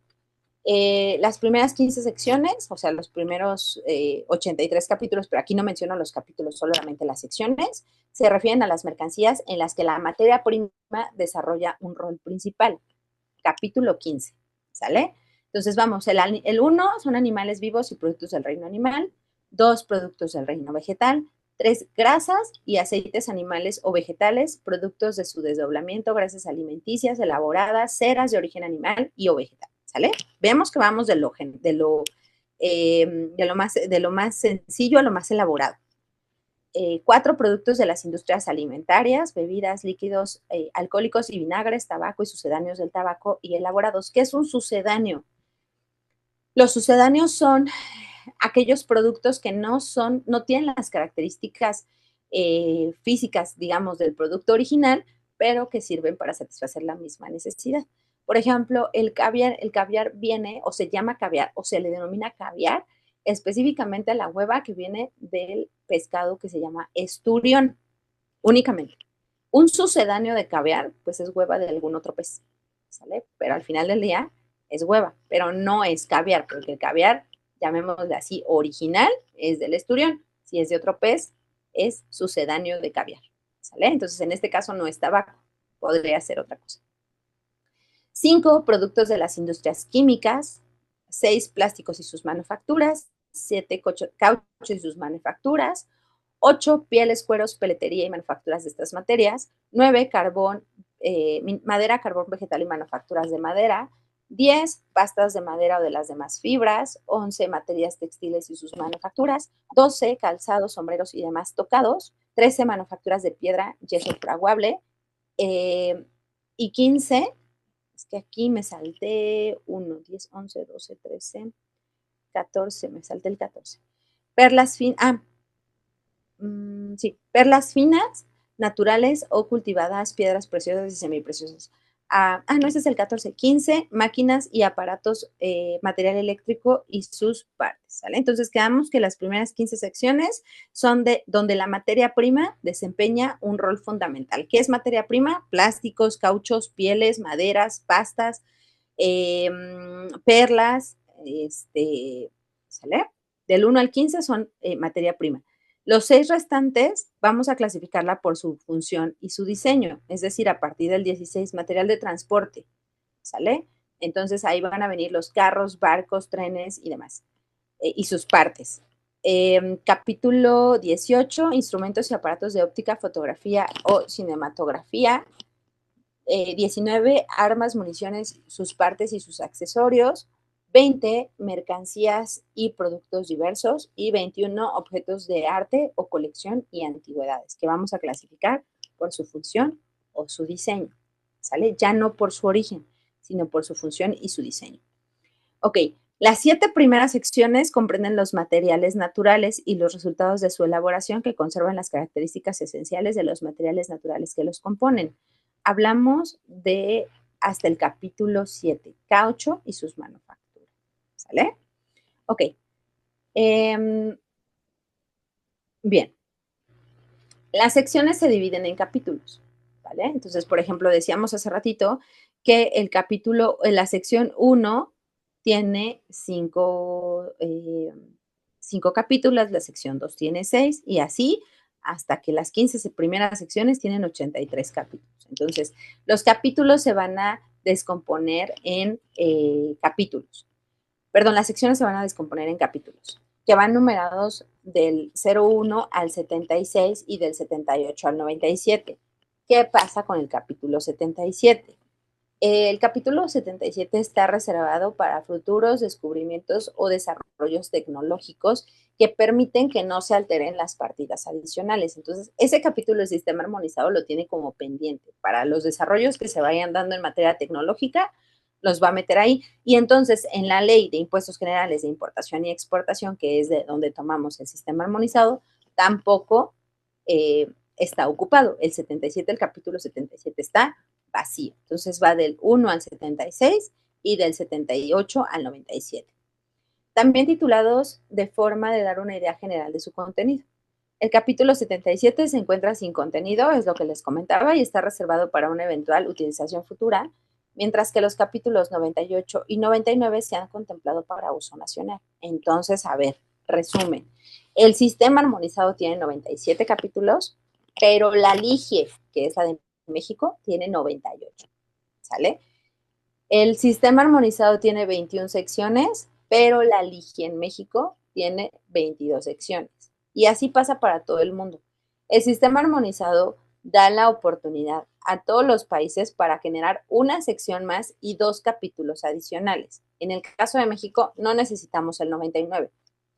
Las primeras 15 secciones, o sea, los primeros 83 capítulos, pero aquí no menciono los capítulos, solamente las secciones, se refieren a las mercancías en las que la materia prima desarrolla un rol principal. Capítulo 15, ¿sale? Entonces, vamos, el 1 son animales vivos y productos del reino animal, 2 productos del reino vegetal, 3 grasas y aceites animales o vegetales, productos de su desdoblamiento, grasas alimenticias elaboradas, ceras de origen animal y o vegetal. ¿Sale? Veamos que vamos de lo de lo más sencillo a lo más elaborado. 4 productos de las industrias alimentarias, bebidas, líquidos, alcohólicos y vinagres, tabaco y sucedáneos del tabaco y elaborados. ¿Qué es un sucedáneo? Los sucedáneos son aquellos productos que no tienen las características físicas, digamos, del producto original, pero que sirven para satisfacer la misma necesidad. Por ejemplo, el caviar viene o se llama caviar o se le denomina caviar específicamente a la hueva que viene del pescado que se llama esturión, únicamente. Un sucedáneo de caviar, pues es hueva de algún otro pez, ¿sale? Pero al final del día es hueva, pero no es caviar, porque el caviar, llamémosle así, original, es del esturión. Si es de otro pez, es sucedáneo de caviar, ¿sale? Entonces, en este caso no es tabaco, podría ser otra cosa. 5 productos de las industrias químicas, 6 plásticos y sus manufacturas, 7 caucho y sus manufacturas, 8 pieles, cueros, peletería y manufacturas de estas materias, 9 carbón, madera, carbón vegetal y manufacturas de madera, 10 pastas de madera o de las demás fibras, 11 materias textiles y sus manufacturas, 12 calzados, sombreros y demás tocados, 13 manufacturas de piedra, yeso fraguable, y 15, es que aquí me salté 1, 10, 11, 12, 13, 14, me salté el 14. Perlas finas, sí, perlas finas, naturales o cultivadas, piedras preciosas y semipreciosas. No, ese es el 14. 15, máquinas y aparatos, material eléctrico y sus partes, ¿sale? Entonces, quedamos que las primeras 15 secciones son de donde la materia prima desempeña un rol fundamental. ¿Qué es materia prima? Plásticos, cauchos, pieles, maderas, pastas, perlas, ¿sale? Del 1 al 15 son materia prima. Los 6 restantes vamos a clasificarla por su función y su diseño, es decir, a partir del 16, material de transporte, ¿sale? Entonces ahí van a venir los carros, barcos, trenes y demás, y sus partes. Capítulo 18, instrumentos y aparatos de óptica, fotografía o cinematografía. 19, armas, municiones, sus partes y sus accesorios. 20, mercancías y productos diversos. Y 21, objetos de arte o colección y antigüedades, que vamos a clasificar por su función o su diseño, ¿sale? Ya no por su origen, sino por su función y su diseño. Ok, las 7 primeras secciones comprenden los materiales naturales y los resultados de su elaboración que conservan las características esenciales de los materiales naturales que los componen. Hablamos de hasta el capítulo 7, caucho y sus manufacturas, ¿sale? Ok. Bien, las secciones se dividen en capítulos, ¿vale? Entonces, por ejemplo, decíamos hace ratito que el capítulo, la sección 1 tiene 5 capítulos, la sección 2 tiene 6 y así hasta que las 15 primeras secciones tienen 83 capítulos. Entonces, los capítulos se van a descomponer en capítulos. Perdón, las secciones se van a descomponer en capítulos que van numerados del 01 al 76 y del 78 al 97. ¿Qué pasa con el capítulo 77? El capítulo 77 está reservado para futuros descubrimientos o desarrollos tecnológicos que permiten que no se alteren las partidas adicionales. Entonces, ese capítulo del sistema armonizado lo tiene como pendiente. Para los desarrollos que se vayan dando en materia tecnológica, los va a meter ahí. Y entonces, en la ley de impuestos generales de importación y exportación, que es de donde tomamos el sistema armonizado, tampoco está ocupado. El capítulo 77 está vacío. Entonces va del 1 al 76 y del 78 al 97. También titulados de forma de dar una idea general de su contenido. El capítulo 77 se encuentra sin contenido, es lo que les comentaba, y está reservado para una eventual utilización futura, mientras que los capítulos 98 y 99 se han contemplado para uso nacional. Entonces, a ver, resumen. El sistema armonizado tiene 97 capítulos, pero la LIGIE, que es la de México, tiene 98, ¿sale? El sistema armonizado tiene 21 secciones, pero la LIGIE en México tiene 22 secciones. Y así pasa para todo el mundo. El sistema armonizado da la oportunidad a todos los países para generar una sección más y 2 capítulos adicionales. En el caso de México no necesitamos el 99,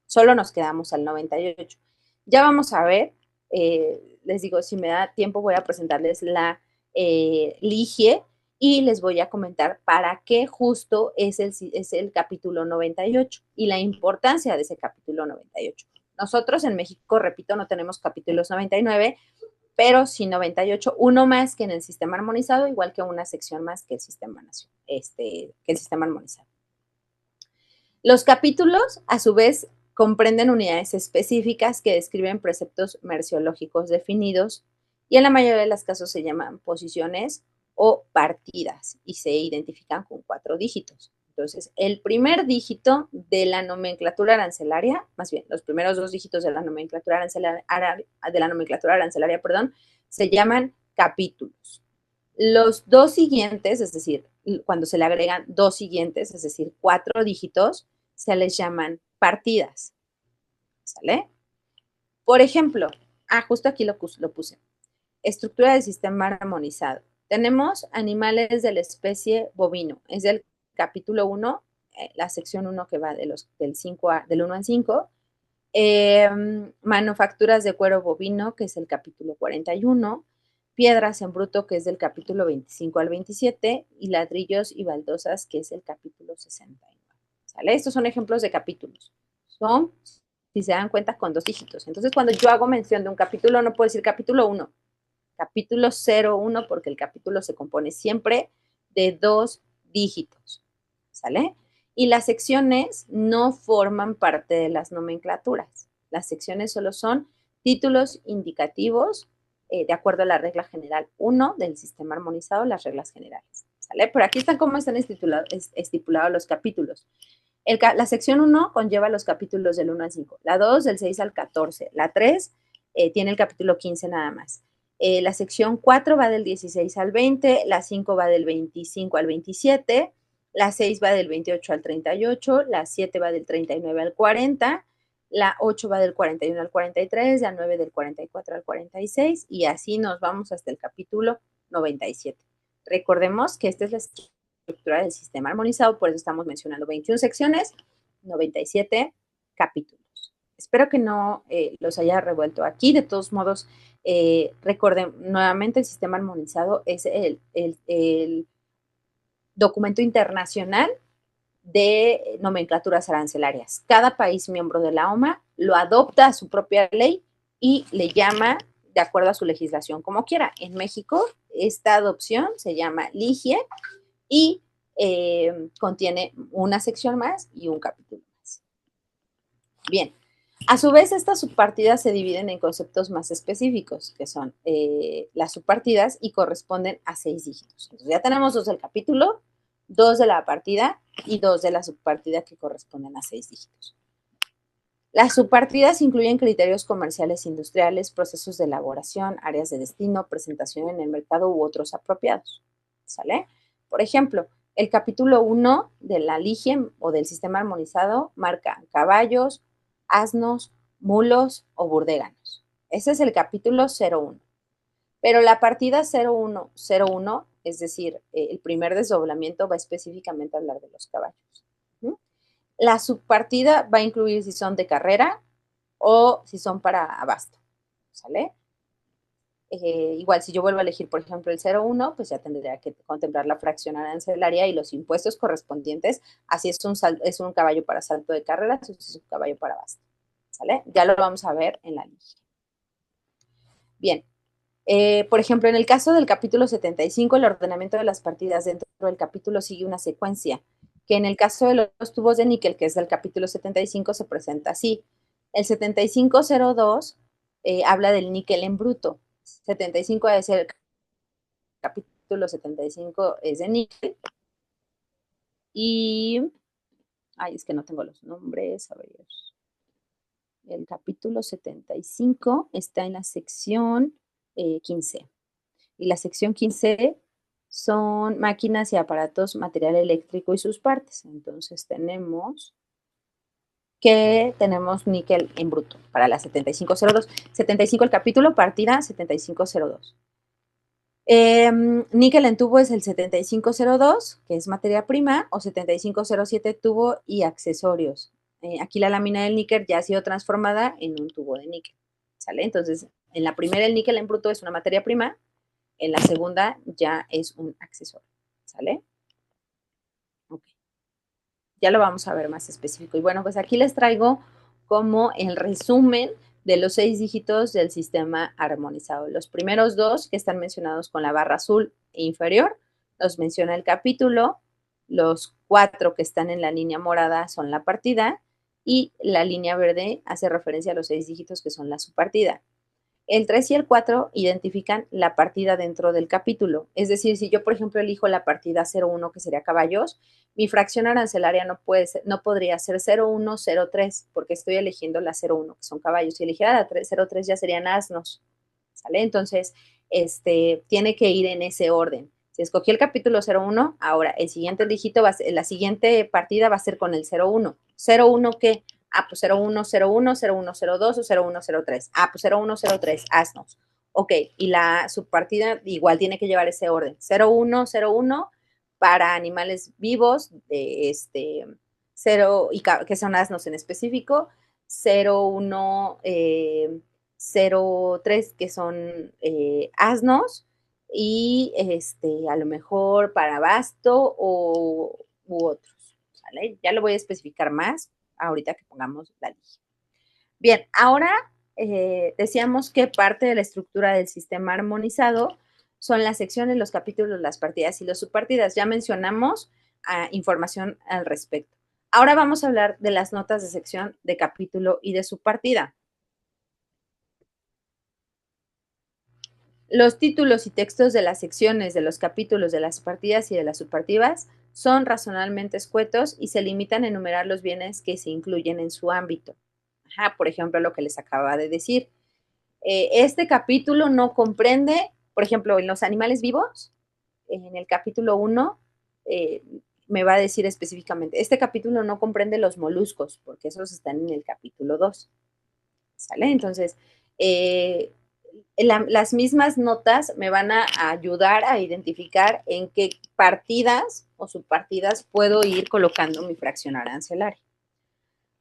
solo nos quedamos al 98. Ya vamos a ver, les digo, si me da tiempo voy a presentarles la LIGIE y les voy a comentar para qué justo es el capítulo 98 y la importancia de ese capítulo 98. Nosotros en México, repito, no tenemos capítulos 99, pero sí 98, uno más que en el sistema armonizado, igual que una sección más que el sistema armonizado. Los capítulos, a su vez, comprenden unidades específicas que describen preceptos merciológicos definidos y en la mayoría de los casos se llaman posiciones o partidas y se identifican con 4 dígitos. Entonces, el primer dígito de la nomenclatura arancelaria, más bien, los primeros 2 dígitos de la nomenclatura arancelaria, se llaman capítulos. Los 2 siguientes, es decir, cuando se le agregan 2 siguientes, es decir, 4 dígitos, se les llaman partidas. ¿Sale? Por ejemplo, justo aquí lo puse. Estructura del sistema armonizado. Tenemos animales de la especie bovino. Es del capítulo 1, la sección 1 que va del 1 al 5. Manufacturas de cuero bovino, que es el capítulo 41. Piedras en bruto, que es del capítulo 25 al 27. Y ladrillos y baldosas, que es el capítulo 69. ¿Sale? Estos son ejemplos de capítulos. Son, si se dan cuenta, con 2 dígitos. Entonces, cuando yo hago mención de un capítulo, no puedo decir capítulo 1, capítulo 01, porque el capítulo se compone siempre de 2 dígitos. ¿Sale? Y las secciones no forman parte de las nomenclaturas. Las secciones solo son títulos indicativos de acuerdo a la regla general 1 del sistema armonizado, las reglas generales. ¿Sale? Pero aquí están cómo están estipulados los capítulos. La sección 1 conlleva los capítulos del 1 al 5, la 2 del 6 al 14, la 3 tiene el capítulo 15 nada más. La sección 4 va del 16 al 20, la 5 va del 25 al 27, la 6 va del 28 al 38, la 7 va del 39 al 40, la 8 va del 41 al 43, la 9 del 44 al 46 y así nos vamos hasta el capítulo 97. Recordemos que esta es la estructura del sistema armonizado, por eso estamos mencionando 21 secciones, 97 capítulos. Espero que no los haya revuelto aquí. De todos modos, recuerden, nuevamente el sistema armonizado es el documento internacional de nomenclaturas arancelarias. Cada país miembro de la OMA lo adopta a su propia ley y le llama de acuerdo a su legislación como quiera. En México, esta adopción se llama LIGIE y contiene una sección más y un capítulo más. Bien, a su vez estas subpartidas se dividen en conceptos más específicos, que son las subpartidas y corresponden a 6 dígitos. Entonces ya tenemos 2 del capítulo, 2 de la partida y 2 de la subpartida que corresponden a 6 dígitos. Las subpartidas incluyen criterios comerciales industriales, procesos de elaboración, áreas de destino, presentación en el mercado u otros apropiados. ¿Sale? Por ejemplo, el capítulo 1 de la LIGIE o del sistema armonizado marca caballos, asnos, mulos o burdeganos. Ese es el capítulo 01. Pero la partida 0101, es decir, el primer desdoblamiento va específicamente a hablar de los caballos. La subpartida va a incluir si son de carrera o si son para abasto. ¿Sale? Igual, si yo vuelvo a elegir, por ejemplo, el 01, pues ya tendría que contemplar la fracción arancelaria y los impuestos correspondientes. Así es un caballo para salto de carrera, si es un caballo para abasto. ¿Sale? Ya lo vamos a ver en la lista. Bien. Por ejemplo, en el caso del capítulo 75, el ordenamiento de las partidas dentro del capítulo sigue una secuencia, que en el caso de los tubos de níquel, que es del capítulo 75, se presenta así. El 7502 habla del níquel en bruto. 75 es el capítulo 75 es de níquel. Y, es que no tengo los nombres, a ver. El capítulo 75 está en la sección 15. Y la sección 15 son máquinas y aparatos, material eléctrico y sus partes. Entonces tenemos níquel en bruto para la 7502. 75 el capítulo, partida 7502. Níquel en tubo es el 7502, que es materia prima, o 7507 tubo y accesorios. Aquí la lámina del níquel ya ha sido transformada en un tubo de níquel, ¿sale? Entonces, en la primera el níquel en bruto es una materia prima, en la segunda ya es un accesorio, ¿sale? Ok, ya lo vamos a ver más específico. Y bueno, pues aquí les traigo como el resumen de los 6 dígitos del sistema armonizado. Los primeros 2 que están mencionados con la barra azul inferior, los menciona el capítulo. Los 4 que están en la línea morada son la partida y la línea verde hace referencia a los 6 dígitos que son la subpartida. El 3 y el 4 identifican la partida dentro del capítulo. Es decir, si yo, por ejemplo, elijo la partida 01, que sería caballos, mi fracción arancelaria no podría ser 0103, porque estoy eligiendo la 01, que son caballos. Si eligiera la 03 ya serían asnos, ¿sale? Entonces, tiene que ir en ese orden. Si escogí el capítulo 01, ahora el siguiente dígito la siguiente partida va a ser con el 01. ¿01 qué? Ah, pues 0101, 0102 o 0103. Ah, pues 0103, asnos. Ok, y la subpartida igual tiene que llevar ese orden. 0101 para animales vivos, 0, y que son asnos en específico, 01, 03 que son asnos, y a lo mejor para basto u otros, ¿sale? Ya lo voy a especificar más ahorita que pongamos la lista. Bien, ahora decíamos que parte de la estructura del sistema armonizado son las secciones, los capítulos, las partidas y las subpartidas. Ya mencionamos información al respecto. Ahora vamos a hablar de las notas de sección, de capítulo y de subpartida. Los títulos y textos de las secciones, de los capítulos, de las partidas y de las subpartidas son razonablemente escuetos y se limitan a enumerar los bienes que se incluyen en su ámbito. Ajá, por ejemplo, lo que les acababa de decir. Este capítulo no comprende, por ejemplo, en los animales vivos, en el capítulo 1, me va a decir específicamente, este capítulo no comprende los moluscos, porque esos están en el capítulo 2. ¿Sale? Entonces, las mismas notas me van a ayudar a identificar en qué partidas o subpartidas puedo ir colocando mi fracción arancelaria.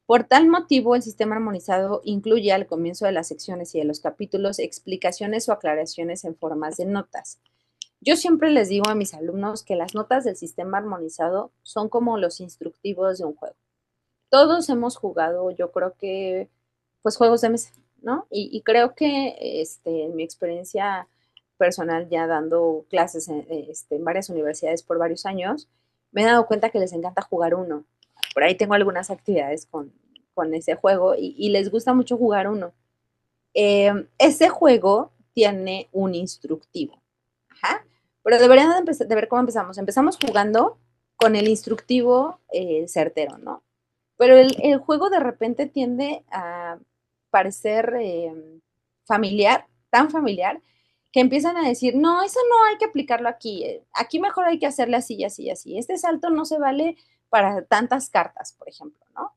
Por tal motivo, el sistema armonizado incluye al comienzo de las secciones y de los capítulos explicaciones o aclaraciones en formas de notas. Yo siempre les digo a mis alumnos que las notas del sistema armonizado son como los instructivos de un juego. Todos hemos jugado, yo creo que, pues juegos de mesa, ¿no? Y creo que en mi experiencia personal ya dando clases en varias universidades por varios años, me he dado cuenta que les encanta jugar uno. Por ahí tengo algunas actividades con ese juego y les gusta mucho jugar uno. Ese juego tiene un instructivo. Ajá. Pero deberían de ver cómo empezamos. Empezamos jugando con el instructivo certero, ¿no? Pero el juego de repente tiende a parecer familiar, tan familiar, que empiezan a decir, no, eso no hay que aplicarlo aquí, aquí mejor hay que hacerle así y así y así. Este salto no se vale para tantas cartas, por ejemplo, ¿no?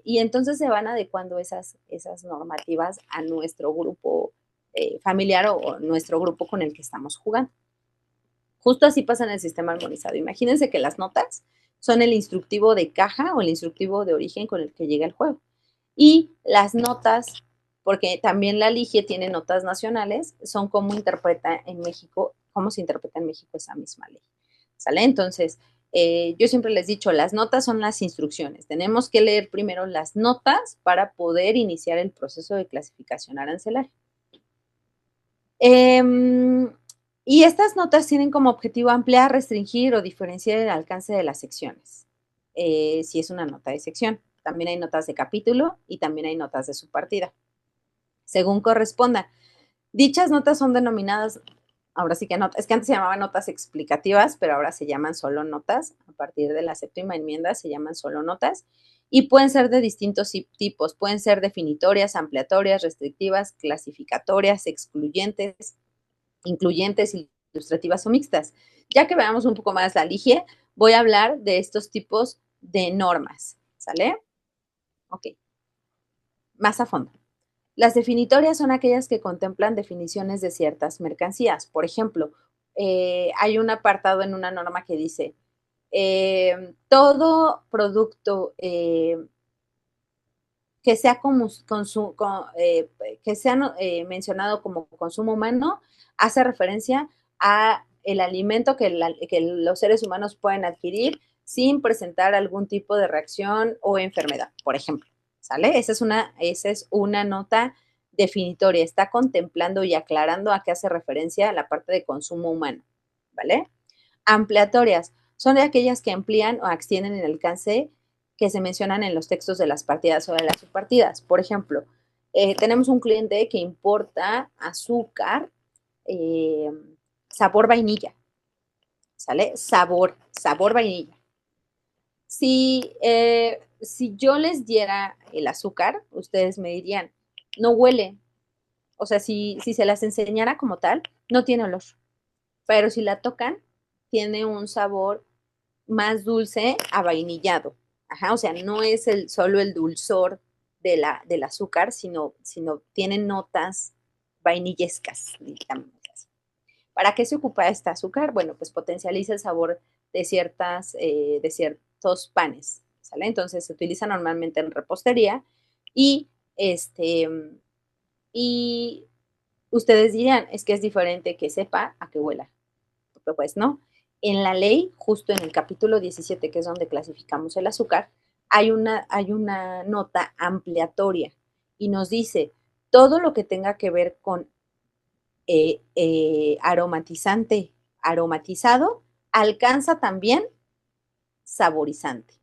Y entonces se van adecuando esas normativas a nuestro grupo familiar o nuestro grupo con el que estamos jugando. Justo así pasa en el sistema armonizado. Imagínense que las notas son el instructivo de caja o el instructivo de origen con el que llega el juego. Y las notas, porque también la LIGIE tiene notas nacionales, son cómo interpreta en México, cómo se interpreta en México esa misma ley. ¿Sale? Entonces, yo siempre les he dicho, las notas son las instrucciones. Tenemos que leer primero las notas para poder iniciar el proceso de clasificación arancelaria. Y estas notas tienen como objetivo ampliar, restringir o diferenciar el alcance de las secciones, si es una nota de sección. También hay notas de capítulo y también hay notas de subpartida, según corresponda. Dichas notas son denominadas, ahora sí que notas, es que antes se llamaban notas explicativas, pero ahora se llaman solo notas. A partir de la séptima enmienda se llaman solo notas y pueden ser de distintos tipos. Pueden ser definitorias, ampliatorias, restrictivas, clasificatorias, excluyentes, incluyentes, ilustrativas o mixtas. Ya que veamos un poco más la LIGIE, voy a hablar de estos tipos de normas, ¿sale? Ok, más a fondo. Las definitorias son aquellas que contemplan definiciones de ciertas mercancías. Por ejemplo, hay un apartado en una norma que dice, todo producto que sea, que sea mencionado como consumo humano hace referencia a el alimento que los seres humanos pueden adquirir sin presentar algún tipo de reacción o enfermedad, por ejemplo. ¿Sale? Esa es una nota definitoria. Está contemplando y aclarando a qué hace referencia la parte de consumo humano. ¿Vale? Ampliatorias son de aquellas que amplían o extienden el alcance que se mencionan en los textos de las partidas o de las subpartidas. Por ejemplo, tenemos un cliente que importa azúcar, eh, sabor vainilla, ¿sale? Sabor vainilla. Si yo les diera el azúcar, ustedes me dirían, no huele. O sea, si se las enseñara como tal, no tiene olor. Pero si la tocan, tiene un sabor más dulce a vainillado. Ajá, o sea, no es solo el dulzor del azúcar, sino tiene notas vainillescas, digamos así. ¿Para qué se ocupa este azúcar? Bueno, pues potencializa el sabor de ciertos panes, ¿sale? Entonces se utiliza normalmente en repostería y este y ustedes dirían, es que es diferente que sepa a que huela. Pues no. En la ley, justo en el capítulo 17, que es donde clasificamos el azúcar, hay una nota ampliatoria y nos dice todo lo que tenga que ver con aromatizante, aromatizado, alcanza también saborizante.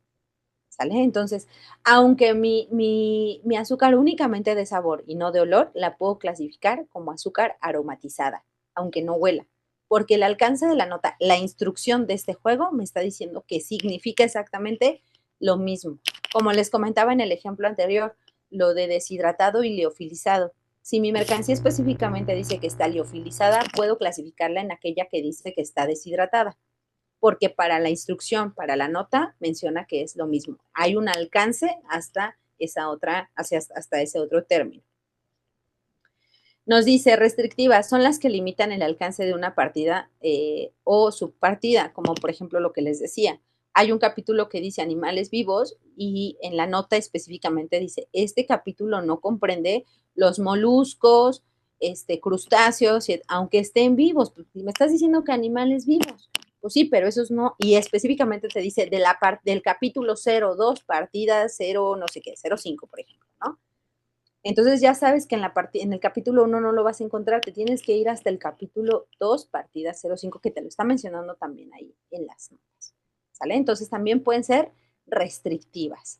¿Sale? Entonces, aunque mi azúcar únicamente de sabor y no de olor, la puedo clasificar como azúcar aromatizada, aunque no huela, porque el alcance de la nota, la instrucción de este juego me está diciendo que significa exactamente lo mismo. Como les comentaba en el ejemplo anterior, lo de deshidratado y liofilizado. Si mi mercancía específicamente dice que está liofilizada, puedo clasificarla en aquella que dice que está deshidratada, porque para la instrucción, para la nota, menciona que es lo mismo. Hay un alcance hasta hasta ese otro término. Nos dice, restrictivas son las que limitan el alcance de una partida o subpartida, como por ejemplo lo que les decía. Hay un capítulo que dice animales vivos y en la nota específicamente dice, este capítulo no comprende los moluscos, crustáceos, aunque estén vivos. Pues, me estás diciendo que animales vivos. Pues sí, pero esos no. Y específicamente te dice del capítulo 02, partida 0, no sé qué, 05, por ejemplo, ¿no? Entonces ya sabes que en el capítulo 1 no lo vas a encontrar, te tienes que ir hasta el capítulo 2, partida 05, que te lo está mencionando también ahí en las notas. ¿Sale? Entonces también pueden ser restrictivas.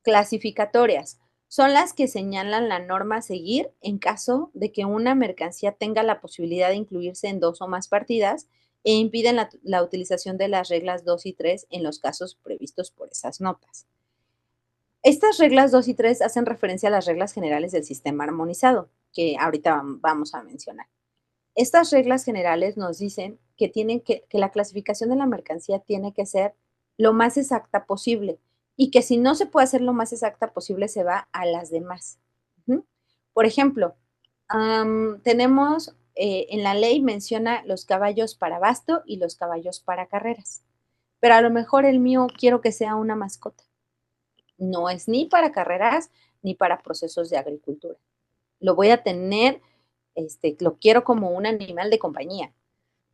Clasificatorias son las que señalan la norma a seguir en caso de que una mercancía tenga la posibilidad de incluirse en dos o más partidas e impiden la utilización de las reglas 2 y 3 en los casos previstos por esas notas. Estas reglas 2 y 3 hacen referencia a las reglas generales del sistema armonizado, que ahorita vamos a mencionar. Estas reglas generales nos dicen que la clasificación de la mercancía tiene que ser lo más exacta posible y que si no se puede hacer lo más exacta posible se va a las demás. Por ejemplo, tenemos en la ley menciona los caballos para basto y los caballos para carreras, pero a lo mejor el mío quiero que sea una mascota. No es ni para carreras ni para procesos de agricultura. Lo voy a tener, lo quiero como un animal de compañía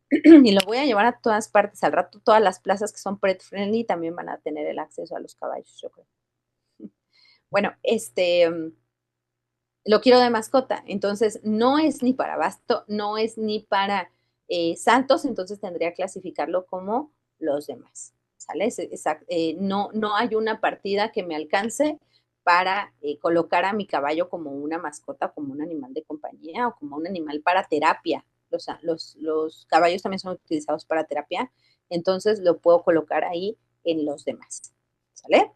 y lo voy a llevar a todas partes. Al rato todas las plazas que son pet friendly también van a tener el acceso a los caballos, yo creo. Bueno, lo quiero de mascota, entonces no es ni para basto, no es ni para saltos, entonces tendría que clasificarlo como los demás. ¿Sale? No hay una partida que me alcance para colocar a mi caballo como una mascota, como un animal de compañía o como un animal para terapia. Los caballos también son utilizados para terapia, entonces lo puedo colocar ahí en los demás. ¿Sale?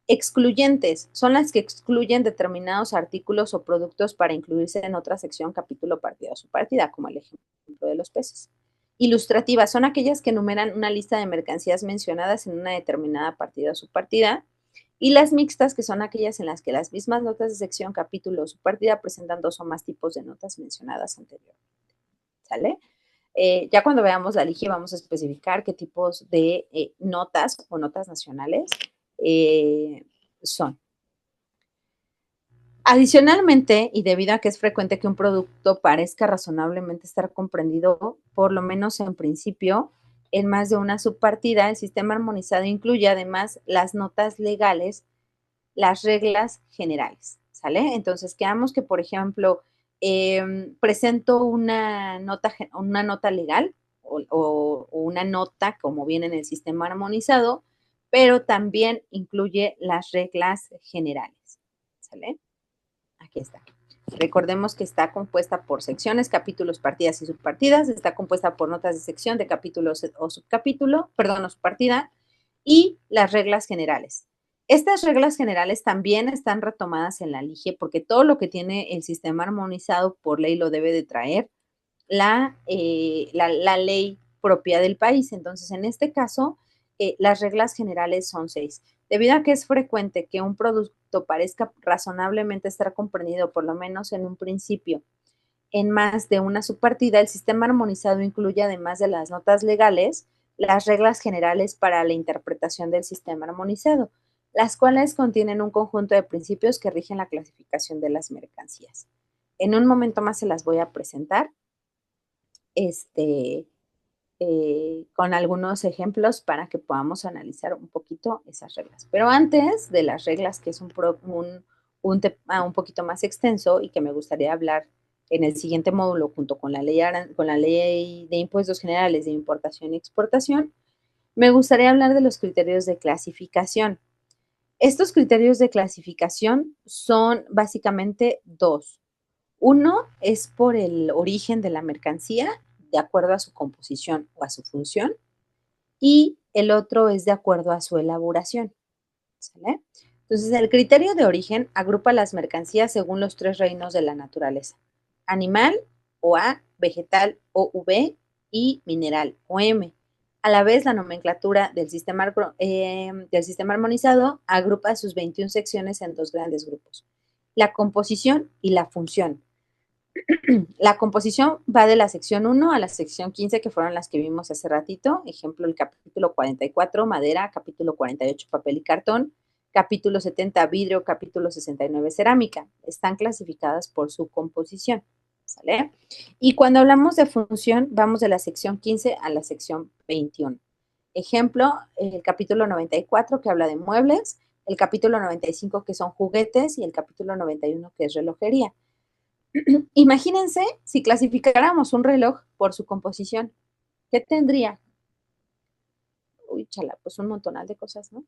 Excluyentes son las que excluyen determinados artículos o productos para incluirse en otra sección, capítulo, partida o subpartida, como el ejemplo de los peces. Ilustrativas son aquellas que enumeran una lista de mercancías mencionadas en una determinada partida o subpartida. y las mixtas, que son aquellas en las que las mismas notas de sección, capítulo o subpartida presentan dos o más tipos de notas mencionadas anteriormente. ¿Sale? Ya cuando veamos la LIGI vamos a especificar qué tipos de notas o notas nacionales son. Adicionalmente, y debido a que es frecuente que un producto parezca razonablemente estar comprendido, por lo menos en principio, en más de una subpartida, el sistema armonizado incluye además las notas legales, las reglas generales, ¿sale? Entonces, quedamos que, por ejemplo, presento una nota legal o una nota como viene en el sistema armonizado, pero también incluye las reglas generales, ¿sale? Aquí está. Recordemos que está compuesta por secciones, capítulos, partidas y subpartidas. Está compuesta por notas de sección, de capítulos o subcapítulo, perdón, o subpartida, y las reglas generales. Estas reglas generales también están retomadas en la LIGE porque todo lo que tiene el sistema armonizado por ley lo debe de traer la ley propia del país. Entonces, en este caso, las reglas generales son 6. Debido a que es frecuente que un producto parezca razonablemente estar comprendido, por lo menos en un principio, en más de una subpartida, el sistema armonizado incluye, además de las notas legales, las reglas generales para la interpretación del sistema armonizado, las cuales contienen un conjunto de principios que rigen la clasificación de las mercancías. En un momento más se las voy a presentar con algunos ejemplos para que podamos analizar un poquito esas reglas. Pero antes de las reglas, que es un tema un poquito más extenso y que me gustaría hablar en el siguiente módulo junto con la ley de impuestos generales de importación y exportación, me gustaría hablar de los criterios de clasificación. Estos criterios de clasificación son básicamente dos. Uno es por el origen de la mercancía, de acuerdo a su composición o a su función, y el otro es de acuerdo a su elaboración. ¿Sale? Entonces, el criterio de origen agrupa las mercancías según los tres reinos de la naturaleza: animal, o A, vegetal, o V, y mineral, o M. A la vez, la nomenclatura del sistema armonizado agrupa sus 21 secciones en dos grandes grupos: la composición y la función. La composición va de la sección 1 a la sección 15, que fueron las que vimos hace ratito. Ejemplo, el capítulo 44, madera; capítulo 48, papel y cartón; capítulo 70, vidrio; capítulo 69, cerámica. Están clasificadas por su composición, ¿sale? Y cuando hablamos de función, vamos de la sección 15 a la sección 21. Ejemplo, el capítulo 94, que habla de muebles; el capítulo 95, que son juguetes; y el capítulo 91, que es relojería. Imagínense si clasificáramos un reloj por su composición. ¿Qué tendría? Uy, chala, pues un montonal de cosas, ¿no?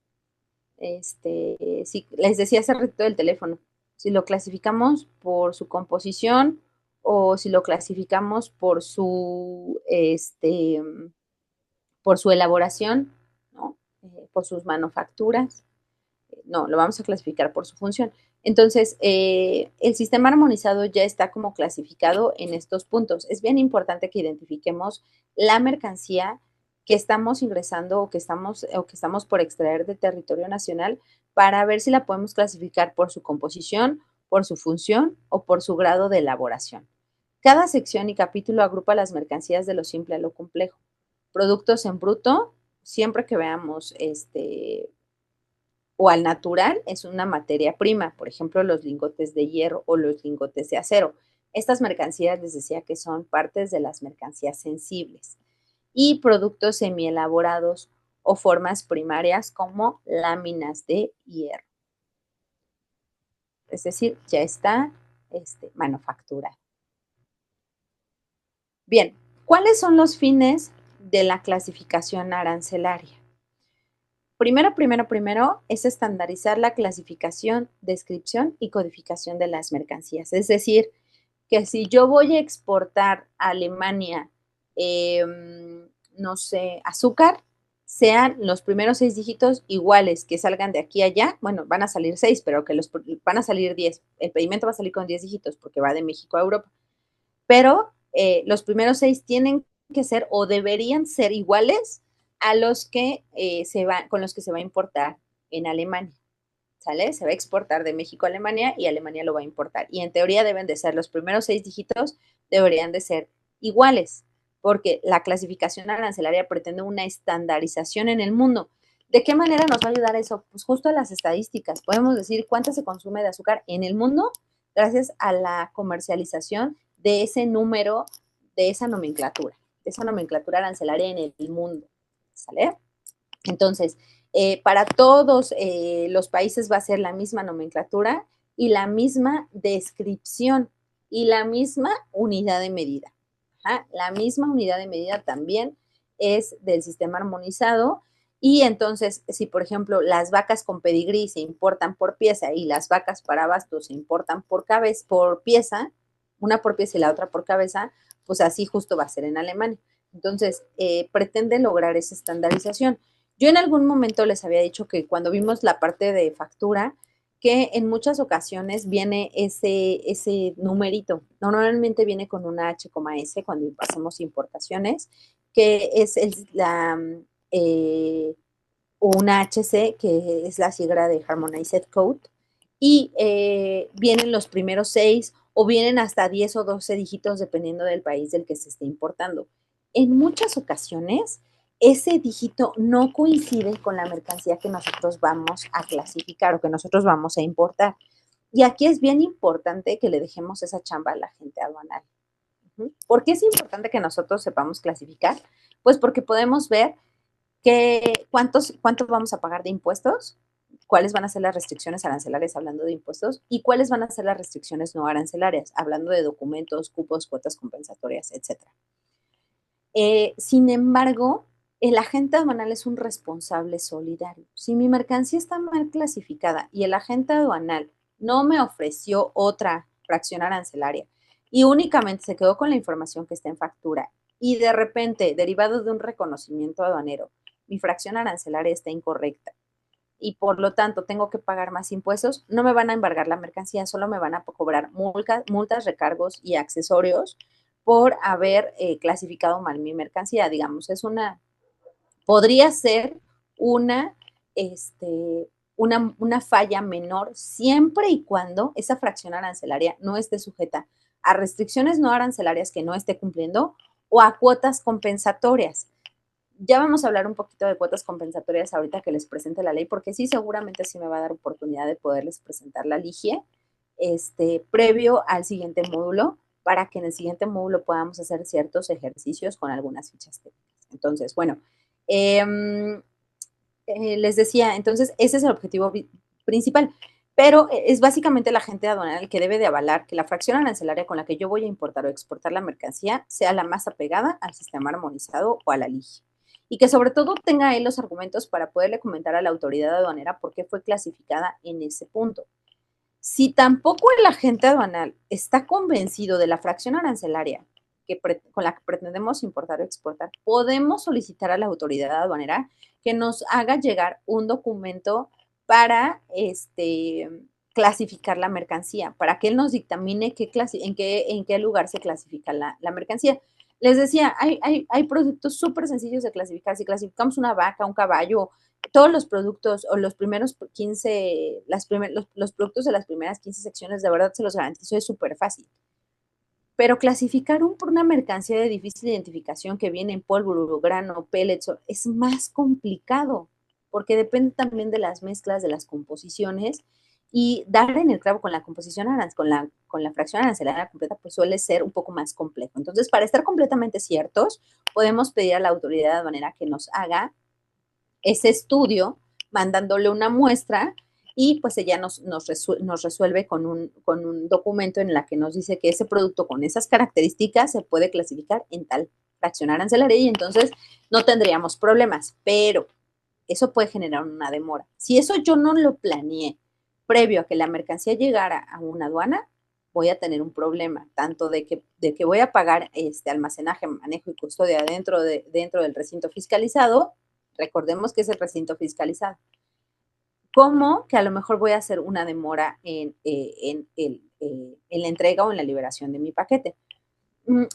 Si les decía hace rato del teléfono, si lo clasificamos por su composición o si lo clasificamos por su elaboración, ¿no? Por sus manufacturas. No, lo vamos a clasificar por su función. Entonces, el sistema armonizado ya está como clasificado en estos puntos. Es bien importante que identifiquemos la mercancía que estamos ingresando o que estamos por extraer de territorio nacional para ver si la podemos clasificar por su composición, por su función o por su grado de elaboración. Cada sección y capítulo agrupa las mercancías de lo simple a lo complejo. Productos en bruto, siempre que veamos o al natural, es una materia prima, por ejemplo, los lingotes de hierro o los lingotes de acero. Estas mercancías les decía que son partes de las mercancías sensibles. Y productos semielaborados o formas primarias como láminas de hierro. Es decir, ya está manufacturado. Bien, ¿cuáles son los fines de la clasificación arancelaria? Primero es estandarizar la clasificación, descripción y codificación de las mercancías. Es decir, que si yo voy a exportar a Alemania, no sé, azúcar, sean los primeros 6 dígitos iguales, que salgan de aquí a allá. Bueno, van a salir 6, pero que van a salir 10. El pedimento va a salir con 10 dígitos porque va de México a Europa. Pero los primeros 6 tienen que ser o deberían ser iguales a los que con los que se va a importar en Alemania. ¿sale? Se va a exportar de México a Alemania y Alemania lo va a importar. Y en teoría deben de ser los primeros 6 dígitos, deberían de ser iguales, porque la clasificación arancelaria pretende una estandarización en el mundo. ¿De qué manera nos va a ayudar eso? Pues justo a las estadísticas. Podemos decir cuánto se consume de azúcar en el mundo gracias a la comercialización de ese número, de esa nomenclatura arancelaria en el mundo, ¿sale? Entonces, para todos los países va a ser la misma nomenclatura y la misma descripción y la misma unidad de medida. Ajá, la misma unidad de medida también es del sistema armonizado. Y entonces, si por ejemplo las vacas con pedigrí se importan por pieza y las vacas para abasto se importan por pieza, una por pieza y la otra por cabeza, pues así justo va a ser en Alemania. Entonces, pretende lograr esa estandarización. Yo en algún momento les había dicho que cuando vimos la parte de factura, que en muchas ocasiones viene ese numerito. Normalmente viene con una H, S cuando hacemos importaciones, que es eh, una HC, que es la sigla de Harmonized Code, y vienen los primeros 6 o vienen hasta 10 o 12 dígitos dependiendo del país del que se esté importando. En muchas ocasiones, ese dígito no coincide con la mercancía que nosotros vamos a clasificar o que nosotros vamos a importar. Y aquí es bien importante que le dejemos esa chamba a la gente aduanal. ¿Por qué es importante que nosotros sepamos clasificar? Pues porque podemos ver cuánto vamos a pagar de impuestos, cuáles van a ser las restricciones arancelarias hablando de impuestos y cuáles van a ser las restricciones no arancelarias hablando de documentos, cupos, cuotas compensatorias, etc. Sin embargo, el agente aduanal es un responsable solidario. Si mi mercancía está mal clasificada y el agente aduanal no me ofreció otra fracción arancelaria y únicamente se quedó con la información que está en factura y de repente, derivado de un reconocimiento aduanero, mi fracción arancelaria está incorrecta y por lo tanto tengo que pagar más impuestos, no me van a embargar la mercancía, solo me van a cobrar multas, recargos y accesorios por haber clasificado mal mi mercancía. Digamos, podría ser una, este, una falla menor siempre y cuando esa fracción arancelaria no esté sujeta a restricciones no arancelarias que no esté cumpliendo o a cuotas compensatorias. Ya vamos a hablar un poquito de cuotas compensatorias ahorita que les presente la ley, porque sí, seguramente sí me va a dar oportunidad de poderles presentar la LIGIE previo al siguiente módulo, para que en el siguiente módulo podamos hacer ciertos ejercicios con algunas fichas técnicas. Entonces, bueno, les decía, entonces ese es el objetivo principal, pero es básicamente la agente aduanal que debe de avalar que la fracción arancelaria con la que yo voy a importar o exportar la mercancía sea la más apegada al sistema armonizado o a la LIGIE y que sobre todo tenga él los argumentos para poderle comentar a la autoridad aduanera por qué fue clasificada en ese punto. Si tampoco el agente aduanal está convencido de la fracción arancelaria con la que pretendemos importar o exportar, podemos solicitar a la autoridad aduanera que nos haga llegar un documento para clasificar la mercancía, para que él nos dictamine en qué lugar se clasifica la mercancía. Les decía, hay productos súper sencillos de clasificar. Si clasificamos una vaca, un caballo, todos los productos o los primeros 15, los productos de las primeras 15 secciones, de verdad se los garantizo, es súper fácil. Pero clasificar por una mercancía de difícil identificación que viene en polvo, grano, pellets, es más complicado, porque depende también de las mezclas, de las composiciones, y dar en el clavo con la composición, con la fracción arancelaria completa, pues suele ser un poco más complejo. Entonces, para estar completamente ciertos, podemos pedir a la autoridad aduanera que nos haga ese estudio, mandándole una muestra y pues ella nos resuelve con un documento en la que nos dice que ese producto con esas características se puede clasificar en tal fracción arancelaria y entonces no tendríamos problemas, pero eso puede generar una demora. Si eso yo no lo planeé previo a que la mercancía llegara a una aduana, voy a tener un problema, tanto de que voy a pagar almacenaje, manejo y custodia dentro del recinto fiscalizado, recordemos que es el recinto fiscalizado, como que a lo mejor voy a hacer una demora en la entrega o en la liberación de mi paquete.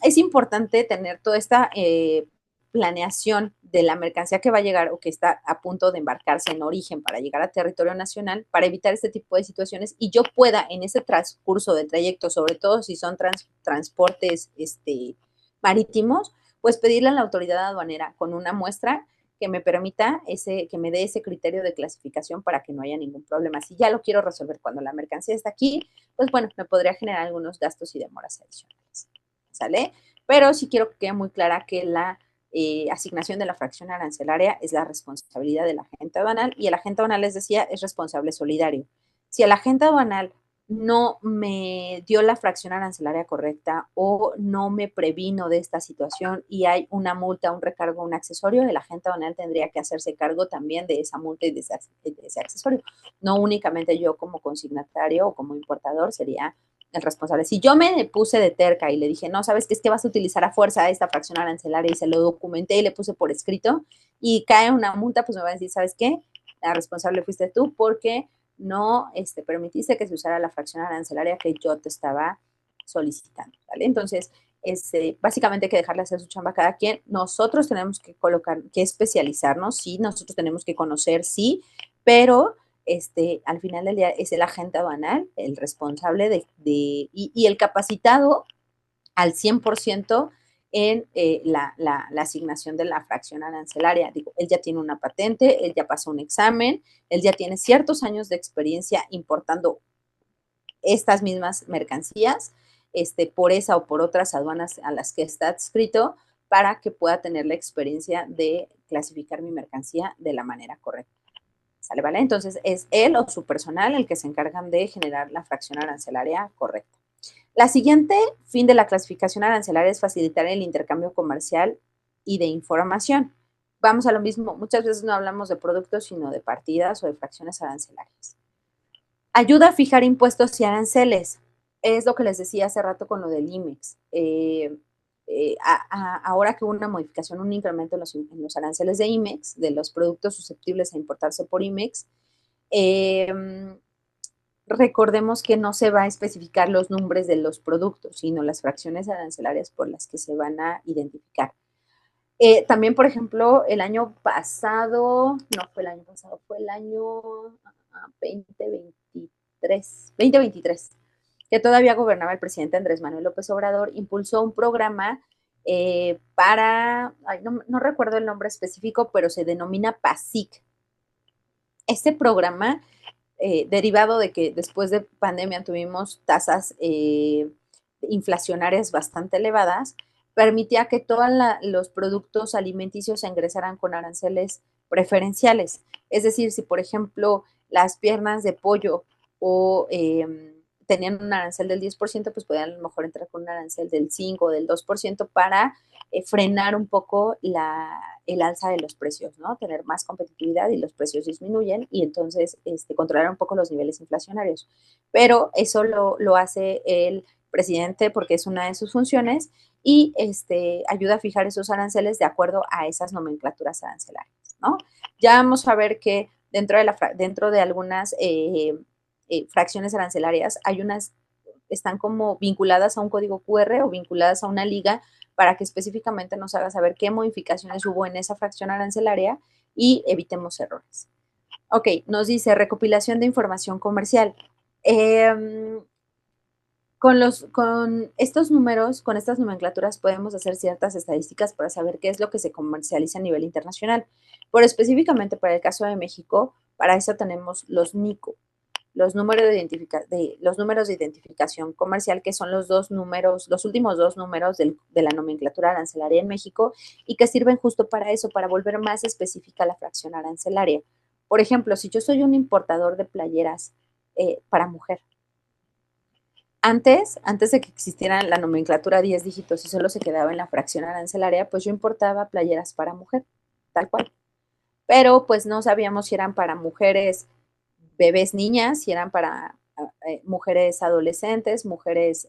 Es importante tener toda esta planeación de la mercancía que va a llegar o que está a punto de embarcarse en origen para llegar a territorio nacional, para evitar este tipo de situaciones y yo pueda en ese transcurso del trayecto, sobre todo si son transportes marítimos, pues pedirle a la autoridad aduanera con una muestra que me permita que me dé ese criterio de clasificación para que no haya ningún problema. Si ya lo quiero resolver cuando la mercancía está aquí, pues bueno, me podría generar algunos gastos y demoras adicionales. ¿Sale? Pero sí quiero que quede muy clara que la asignación de la fracción arancelaria es la responsabilidad del agente aduanal y el agente aduanal, les decía, es responsable solidario. Si el agente aduanal no me dio la fracción arancelaria correcta o no me previno de esta situación y hay una multa, un recargo, un accesorio, el agente aduanal tendría que hacerse cargo también de esa multa y de ese accesorio. No únicamente yo como consignatario o como importador sería el responsable. Si yo me puse de terca y le dije, no, sabes que es que vas a utilizar a fuerza esta fracción arancelaria y se lo documenté y le puse por escrito y cae una multa, pues me va a decir, ¿sabes qué? La responsable fuiste tú porque no permitiste que se usara la fracción arancelaria que yo te estaba solicitando, ¿vale? Entonces, básicamente hay que dejarle hacer su chamba a cada quien. Nosotros tenemos que que especializarnos, sí, nosotros tenemos que conocer, sí, pero al final del día es el agente aduanal el responsable y el capacitado al 100% en la asignación de la fracción arancelaria. Digo, él ya tiene una patente, él ya pasó un examen, él ya tiene ciertos años de experiencia importando estas mismas mercancías por esa o por otras aduanas a las que está adscrito para que pueda tener la experiencia de clasificar mi mercancía de la manera correcta. ¿Sale, vale? Entonces, es él o su personal el que se encargan de generar la fracción arancelaria correcta. La siguiente fin de la clasificación arancelaria es facilitar el intercambio comercial y de información. Vamos a lo mismo, muchas veces no hablamos de productos, sino de partidas o de fracciones arancelarias. Ayuda a fijar impuestos y aranceles. Es lo que les decía hace rato con lo del IMEX. Ahora que hubo una modificación, un incremento en los aranceles de IMEX, de los productos susceptibles a importarse por IMEX, recordemos que no se va a especificar los nombres de los productos, sino las fracciones arancelarias por las que se van a identificar. También, por ejemplo, el año pasado, no fue el año pasado, fue el año 2023, que todavía gobernaba el presidente Andrés Manuel López Obrador, impulsó un programa no recuerdo el nombre específico, pero se denomina PASIC. Este programa, derivado de que después de pandemia tuvimos tasas inflacionarias bastante elevadas, permitía que todos los productos alimenticios se ingresaran con aranceles preferenciales. Es decir, si por ejemplo las piernas de pollo o tenían un arancel del 10%, pues podían a lo mejor entrar con un arancel del 5 o del 2% para frenar un poco el alza de los precios, ¿no? Tener más competitividad y los precios disminuyen y entonces controlar un poco los niveles inflacionarios. Pero eso lo hace el presidente porque es una de sus funciones y ayuda a fijar esos aranceles de acuerdo a esas nomenclaturas arancelarias, ¿no? Ya vamos a ver que dentro de algunas fracciones arancelarias hay están como vinculadas a un código QR o vinculadas a una liga para que específicamente nos haga saber qué modificaciones hubo en esa fracción arancelaria y evitemos errores. Ok, nos dice recopilación de información comercial. Con estos números, con estas nomenclaturas, podemos hacer ciertas estadísticas para saber qué es lo que se comercializa a nivel internacional. Pero específicamente para el caso de México, para eso tenemos los NICO, los números de identificación comercial, que son los últimos dos números de la nomenclatura arancelaria en México y que sirven justo para eso, para volver más específica la fracción arancelaria. Por ejemplo, si yo soy un importador de playeras para mujer, antes de que existiera la nomenclatura 10 dígitos y solo se quedaba en la fracción arancelaria, pues yo importaba playeras para mujer, tal cual. Pero pues no sabíamos si eran para mujeres bebés niñas, si eran para mujeres adolescentes, mujeres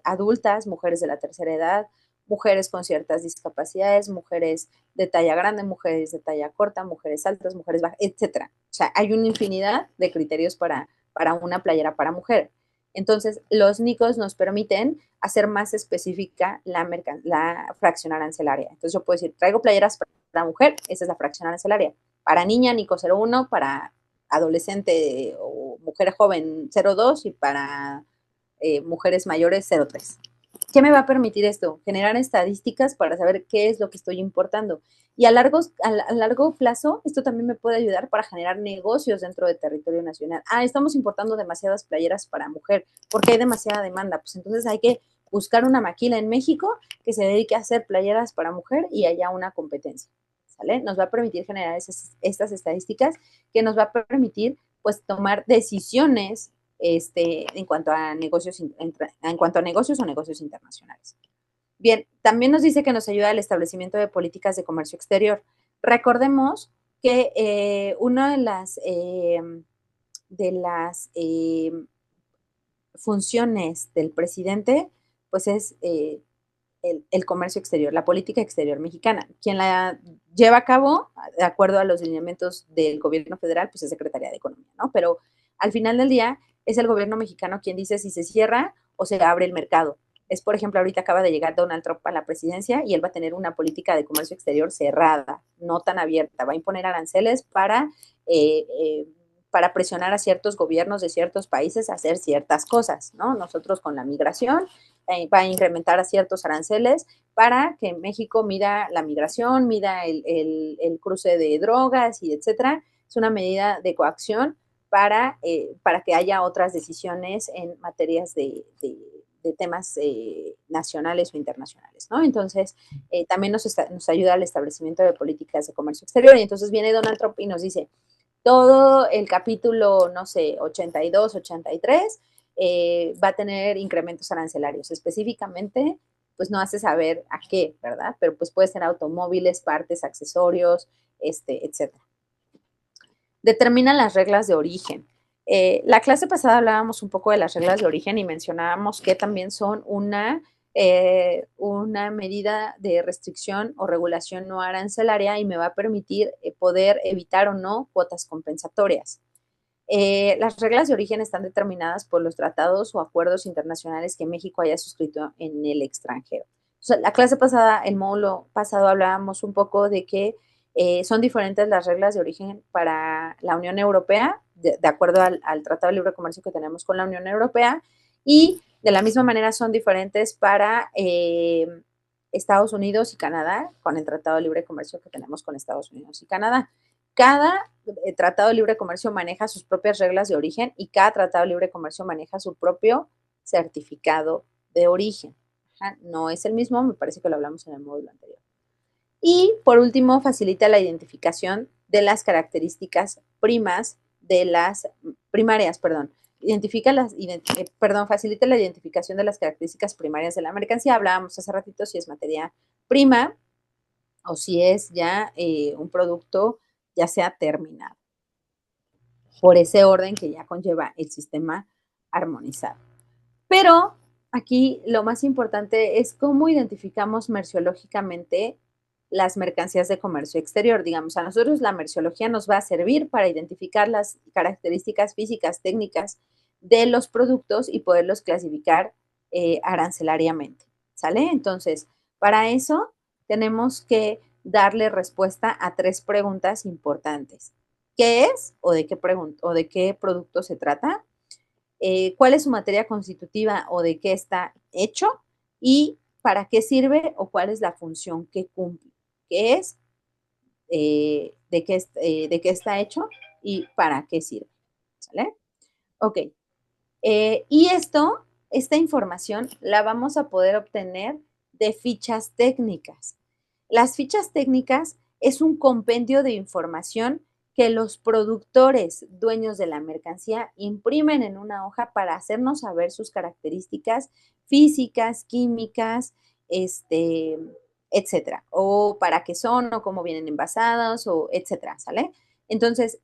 adultas, mujeres de la tercera edad, mujeres con ciertas discapacidades, mujeres de talla grande, mujeres de talla corta, mujeres altas, mujeres bajas, etcétera. O sea, hay una infinidad de criterios para una playera para mujer. Entonces, los NICOs nos permiten hacer más específica la fracción arancelaria. Entonces, yo puedo decir, traigo playeras para mujer, esa es la fracción arancelaria. Para niña, NICO 01, para adolescente o mujer joven 02 y para mujeres mayores 03. ¿Qué me va a permitir esto? Generar estadísticas para saber qué es lo que estoy importando. Y a largo plazo, esto también me puede ayudar para generar negocios dentro del territorio nacional. Estamos importando demasiadas playeras para mujer porque hay demasiada demanda. Pues entonces hay que buscar una maquila en México que se dedique a hacer playeras para mujer y haya una competencia. ¿Sale? Nos va a permitir generar estas estadísticas que nos va a permitir pues tomar decisiones en cuanto a negocios o negocios internacionales. Bien, también nos dice que nos ayuda el establecimiento de políticas de comercio exterior. Recordemos que una de las funciones del presidente, pues es el comercio exterior, la política exterior mexicana. Quien la lleva a cabo, de acuerdo a los lineamientos del gobierno federal, pues es Secretaría de Economía, ¿no? Pero al final del día es el gobierno mexicano quien dice si se cierra o se abre el mercado. Es, por ejemplo, ahorita acaba de llegar Donald Trump a la presidencia y él va a tener una política de comercio exterior cerrada, no tan abierta. Va a imponer aranceles para presionar a ciertos gobiernos de ciertos países a hacer ciertas cosas, ¿no? Nosotros con la migración va a incrementar a ciertos aranceles para que México mida la migración, mida el cruce de drogas y etcétera. Es una medida de coacción para que haya otras decisiones en materias de temas nacionales o internacionales, ¿no? Entonces, también nos ayuda al establecimiento de políticas de comercio exterior. Y entonces viene Donald Trump y nos dice, todo el capítulo, no sé, 82, 83, va a tener incrementos arancelarios. Específicamente, pues no hace saber a qué, ¿verdad? Pero pues puede ser automóviles, partes, accesorios, etcétera. Determina las reglas de origen. La clase pasada hablábamos un poco de las reglas de origen y mencionábamos que también son una medida de restricción o regulación no arancelaria y me va a permitir poder evitar o no cuotas compensatorias. Las reglas de origen están determinadas por los tratados o acuerdos internacionales que México haya suscrito en el extranjero. O sea, la clase pasada, el módulo pasado, hablábamos un poco de que son diferentes las reglas de origen para la Unión Europea, de acuerdo al Tratado de Libre Comercio que tenemos con la Unión Europea, y de la misma manera son diferentes para Estados Unidos y Canadá, con el Tratado de Libre Comercio que tenemos con Estados Unidos y Canadá. Cada tratado de libre comercio maneja sus propias reglas de origen y cada tratado de libre comercio maneja su propio certificado de origen. No es el mismo, me parece que lo hablamos en el módulo anterior. Y por último, facilita la identificación de las características primarias, facilita la identificación de las características primarias de la mercancía. Hablábamos hace ratito si es materia prima o si es ya un producto ya sea terminado, por ese orden que ya conlleva el sistema armonizado. Pero aquí lo más importante es cómo identificamos merciológicamente las mercancías de comercio exterior. Digamos, a nosotros la merciología nos va a servir para identificar las características físicas, técnicas de los productos y poderlos clasificar arancelariamente, ¿sale? Entonces, para eso tenemos que darle respuesta a 3 preguntas importantes. ¿Qué es o de qué producto se trata? ¿Cuál es su materia constitutiva o de qué está hecho? ¿Y para qué sirve o cuál es la función que cumple? ¿Qué es? De qué está hecho y para qué sirve. ¿Sale? Ok. Y esta información la vamos a poder obtener de fichas técnicas. Las fichas técnicas es un compendio de información que los productores, dueños de la mercancía, imprimen en una hoja para hacernos saber sus características físicas, químicas, etcétera, o para qué son, o cómo vienen envasadas, o etcétera, ¿sale? Entonces,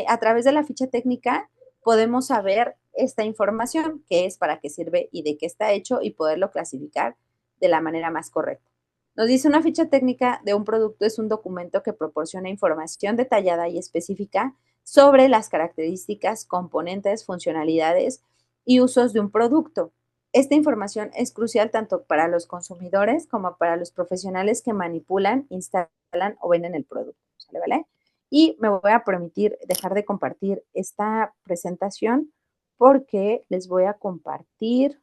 a través de la ficha técnica podemos saber esta información, qué es, para qué sirve y de qué está hecho y poderlo clasificar de la manera más correcta. Nos dice una ficha técnica de un producto es un documento que proporciona información detallada y específica sobre las características, componentes, funcionalidades y usos de un producto. Esta información es crucial tanto para los consumidores como para los profesionales que manipulan, instalan o venden el producto. ¿Sale, vale? Y me voy a permitir dejar de compartir esta presentación porque les voy a compartir.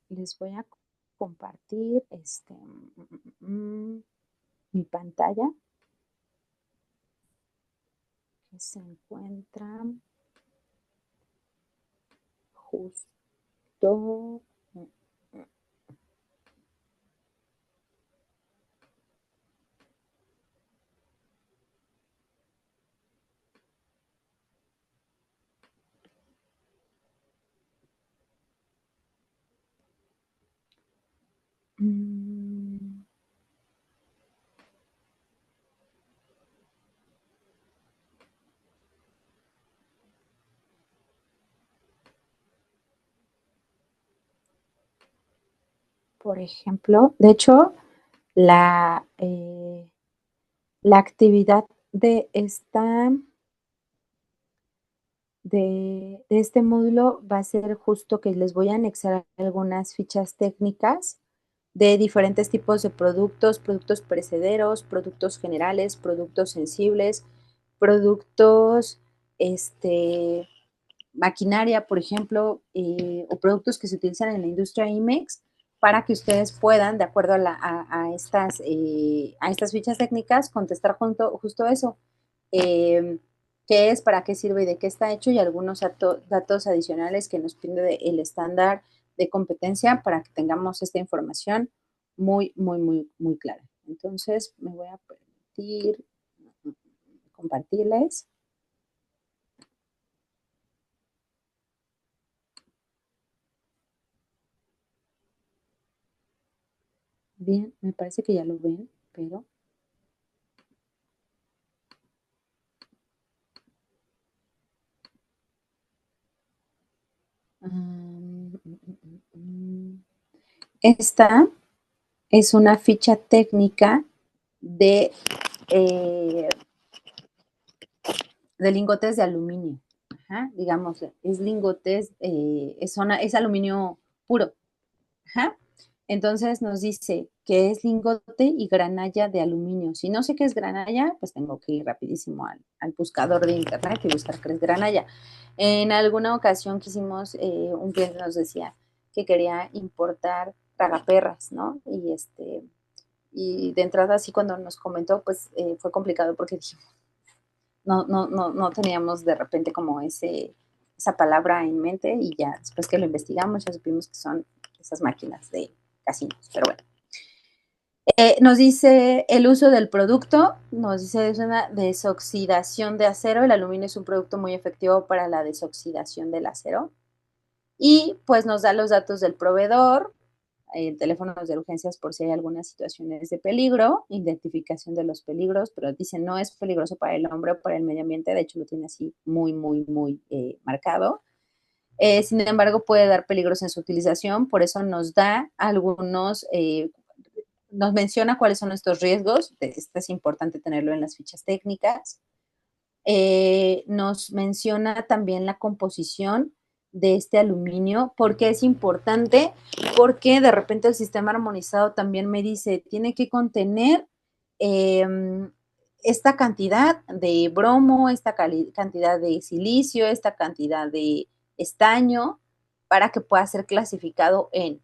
Les voy a compartir mi pantalla que se encuentra justo. Por ejemplo, de hecho, la, eh, la actividad de de este módulo va a ser justo que les voy a anexar algunas fichas técnicas de diferentes tipos de productos, productos perecederos, productos generales, productos sensibles, productos, maquinaria, por ejemplo, o productos que se utilizan en la industria IMEX, para que ustedes puedan, de acuerdo a estas fichas técnicas, contestar justo eso. ¿Qué es, para qué sirve y de qué está hecho? Y algunos datos adicionales que nos pide el estándar de competencia para que tengamos esta información muy clara. Entonces, me voy a permitir compartirles. Bien, me parece que ya lo ven, pero esta es una ficha técnica de, eh, de lingotes de aluminio. Ajá, digamos, es lingotes, es aluminio puro. Ajá. Entonces nos dice que es lingote y granalla de aluminio. Si no sé qué es granalla, pues tengo que ir rapidísimo al buscador de internet y buscar qué es granalla. En alguna ocasión un cliente nos decía que quería importar tragaperras, ¿no? Y de entrada así cuando nos comentó, pues fue complicado porque dijimos, no teníamos de repente como esa palabra en mente, y ya después que lo investigamos ya supimos que son esas máquinas de casinos, pero bueno. Nos dice el uso del producto, nos dice es una desoxidación de acero. El aluminio es un producto muy efectivo para la desoxidación del acero. Y pues nos da los datos del proveedor, teléfonos de urgencias por si hay algunas situaciones de peligro, identificación de los peligros, pero dice no es peligroso para el hombre o para el medio ambiente. De hecho lo tiene así muy marcado. Sin embargo, puede dar peligros en su utilización, por eso nos da nos menciona cuáles son estos riesgos. Esto es importante tenerlo en las fichas técnicas. Nos menciona también la composición de este aluminio. ¿Por qué es importante? Porque de repente el sistema armonizado también me dice, tiene que contener eh, esta cantidad de bromo, esta cantidad de silicio, esta cantidad de estaño, para que pueda ser clasificado en.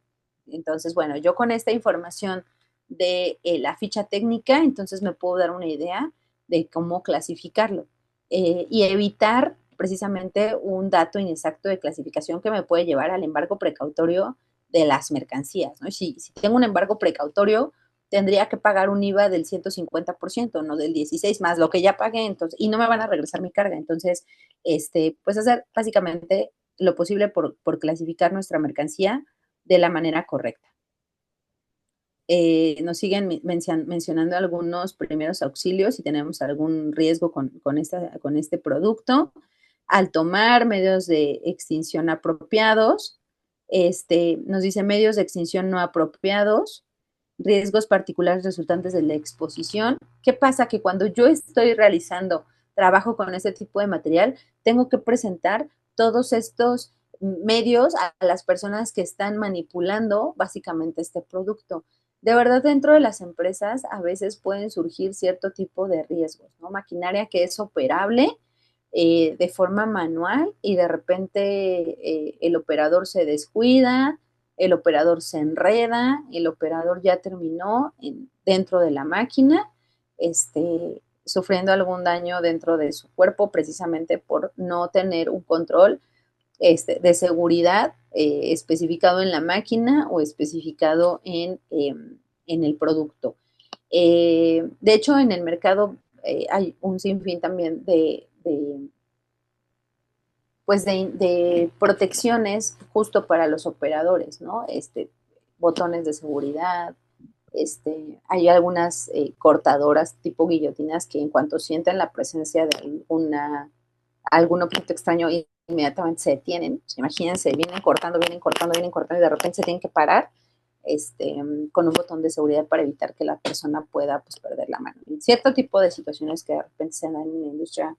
Entonces, bueno, yo con esta información de la ficha técnica, entonces me puedo dar una idea de cómo clasificarlo, y evitar precisamente un dato inexacto de clasificación que me puede llevar al embargo precautorio de las mercancías, ¿no? Si tengo un embargo precautorio, tendría que pagar un IVA del 150%, no del 16%, más lo que ya pagué, entonces, y no me van a regresar mi carga. Entonces, pues hacer básicamente lo posible por clasificar nuestra mercancía de la manera correcta. Nos siguen mencionando algunos primeros auxilios si tenemos algún riesgo con este producto. Al tomar medios de extinción apropiados, nos dice medios de extinción no apropiados, riesgos particulares resultantes de la exposición. ¿Qué pasa? Que cuando yo estoy realizando trabajo con ese tipo de material, tengo que presentar todos estos medios a las personas que están manipulando básicamente este producto. De verdad, dentro de las empresas a veces pueden surgir cierto tipo de riesgos, ¿no? Maquinaria que es operable de forma manual y de repente el operador se descuida, el operador se enreda, el operador ya terminó dentro de la máquina, sufriendo algún daño dentro de su cuerpo precisamente por no tener un control de seguridad especificado en la máquina o especificado en el producto. De hecho, en el mercado hay un sinfín también pues de protecciones justo para los operadores, ¿no? Botones de seguridad, hay algunas cortadoras tipo guillotinas que en cuanto sienten la presencia de algún objeto extraño, inmediatamente se detienen. Pues, imagínense, vienen cortando, vienen cortando, vienen cortando y de repente se tienen que parar con un botón de seguridad para evitar que la persona pueda pues, perder la mano. En cierto tipo de situaciones que de repente se dan en la industria,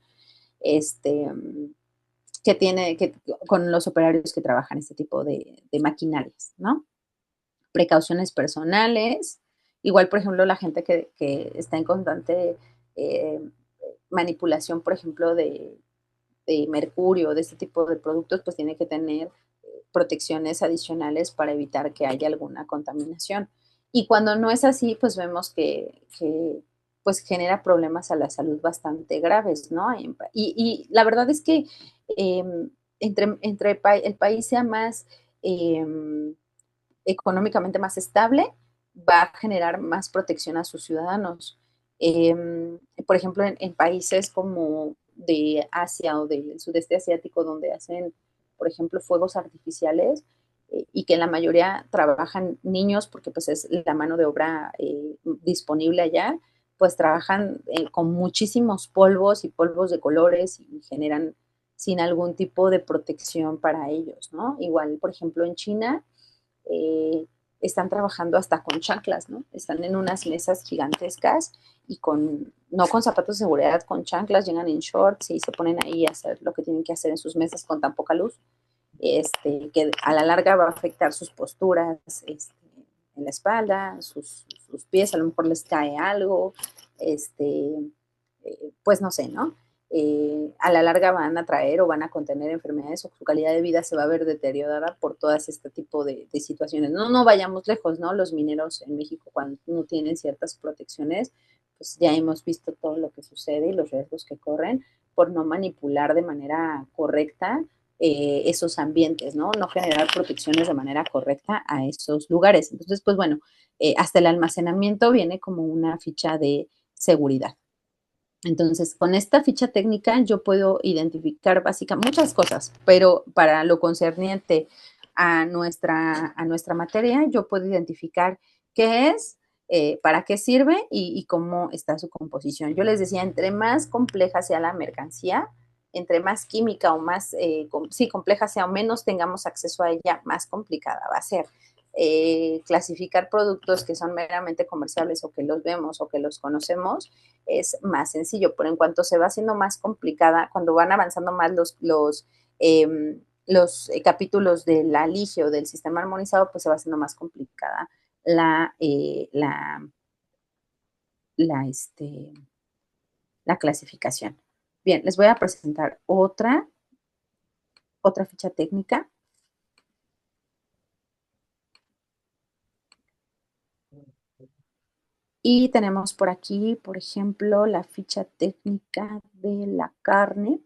con los operarios que trabajan este tipo de maquinarias, ¿no? Precauciones personales, igual, por ejemplo, la gente que está en constante eh, manipulación, por ejemplo, de mercurio, de este tipo de productos, pues tiene que tener protecciones adicionales para evitar que haya alguna contaminación. Y cuando no es así, pues vemos que pues genera problemas a la salud bastante graves, ¿no? Y la verdad es que eh, entre el país sea más económicamente más estable, va a generar más protección a sus ciudadanos. Por ejemplo, en países como de Asia o del sudeste asiático, donde hacen, por ejemplo, fuegos artificiales y que en la mayoría trabajan niños, porque pues es la mano de obra disponible allá, pues trabajan con muchísimos polvos y polvos de colores y generan sin algún tipo de protección para ellos, ¿no? Igual, por ejemplo, en China, eh, están trabajando hasta con chanclas, ¿no? Están en unas mesas gigantescas y no con zapatos de seguridad, con chanclas, llegan en shorts y se ponen ahí a hacer lo que tienen que hacer en sus mesas con tan poca luz, que a la larga va a afectar sus posturas en la espalda, sus pies, a lo mejor les cae algo, pues no sé, ¿no? A la larga van a traer o van a contener enfermedades o su calidad de vida se va a ver deteriorada por todas este tipo de situaciones. No vayamos lejos, ¿no? Los mineros en México cuando no tienen ciertas protecciones, pues ya hemos visto todo lo que sucede y los riesgos que corren por no manipular de manera correcta esos ambientes, ¿no? No generar protecciones de manera correcta a esos lugares. Entonces, pues bueno, hasta el almacenamiento viene como una ficha de seguridad. Entonces, con esta ficha técnica yo puedo identificar básicamente muchas cosas, pero para lo concerniente a nuestra materia, yo puedo identificar qué es, para qué sirve y cómo está su composición. Yo les decía, entre más compleja sea la mercancía, entre más química o más, sí, compleja sea o menos tengamos acceso a ella, más complicada va a ser. Clasificar productos que son meramente comerciales o que los vemos o que los conocemos es más sencillo, pero en cuanto se va haciendo más complicada, cuando van avanzando más los capítulos de la LIGE o del sistema armonizado, pues se va haciendo más complicada la, eh, la, la, este, la clasificación. Bien, les voy a presentar otra ficha técnica. Y tenemos por aquí, por ejemplo, la ficha técnica de la carne.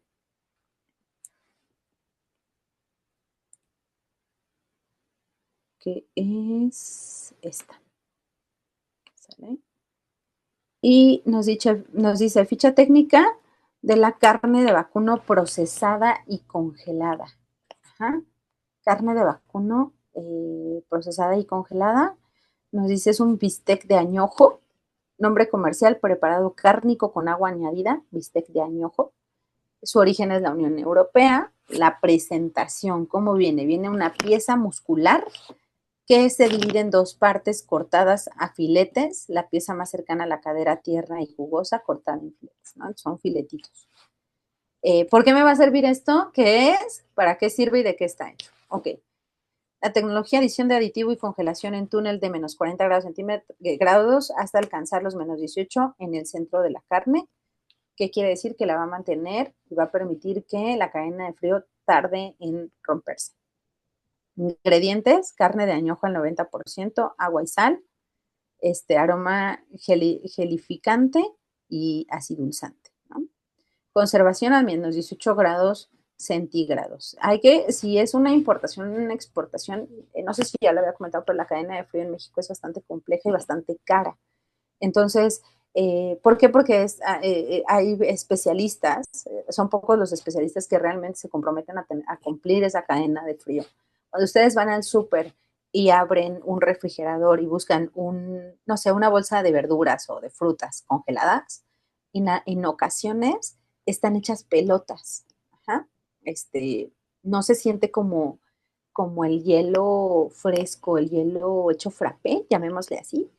Que es esta. ¿Sale? Y nos dice ficha técnica de la carne de vacuno procesada y congelada. Ajá. Carne de vacuno procesada y congelada. Nos dice es un bistec de añojo. Nombre comercial, preparado cárnico con agua añadida, bistec de añojo. Su origen es la Unión Europea. La presentación, ¿cómo viene? Viene una pieza muscular que se divide en dos partes cortadas a filetes, la pieza más cercana a la cadera tierna y jugosa, cortada en filetes, ¿no? Son filetitos. ¿Por qué me va a servir esto? ¿Qué es? ¿Para qué sirve y de qué está hecho? Ok. La tecnología adición de aditivo y congelación en túnel de menos 40 grados hasta alcanzar los menos 18 en el centro de la carne. ¿Qué quiere decir? Que la va a mantener y va a permitir que la cadena de frío tarde en romperse. Ingredientes: carne de añojo al 90%, agua y sal, aroma gelificante y acidulzante, ¿no? Conservación a menos 18 grados centígrados. Hay que, si es una importación, una exportación, no sé si ya lo había comentado, pero la cadena de frío en México es bastante compleja y bastante cara. Entonces, ¿por qué? Porque hay especialistas, son pocos los especialistas que realmente se comprometen a cumplir esa cadena de frío. Cuando ustedes van al súper y abren un refrigerador y buscan no sé, una bolsa de verduras o de frutas congeladas, en ocasiones están hechas pelotas. Ajá. No se siente como el hielo fresco, el hielo hecho frappé, llamémosle así,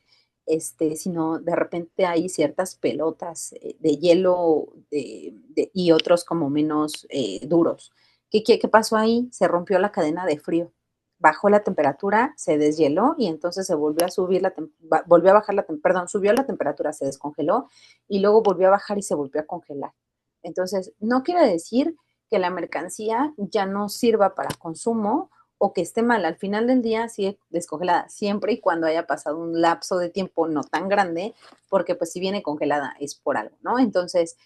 sino de repente hay ciertas pelotas de hielo y otros como menos duros. ¿Qué pasó ahí? Se rompió la cadena de frío. Bajó la temperatura, se deshieló y entonces se volvió a subir volvió a bajar perdón, subió la temperatura, se descongeló y luego volvió a bajar y se volvió a congelar. Entonces, no quiere decir que la mercancía ya no sirva para consumo o que esté mal. Al final del día sigue descongelada, siempre y cuando haya pasado un lapso de tiempo no tan grande, porque pues si viene congelada es por algo, ¿no? Entonces,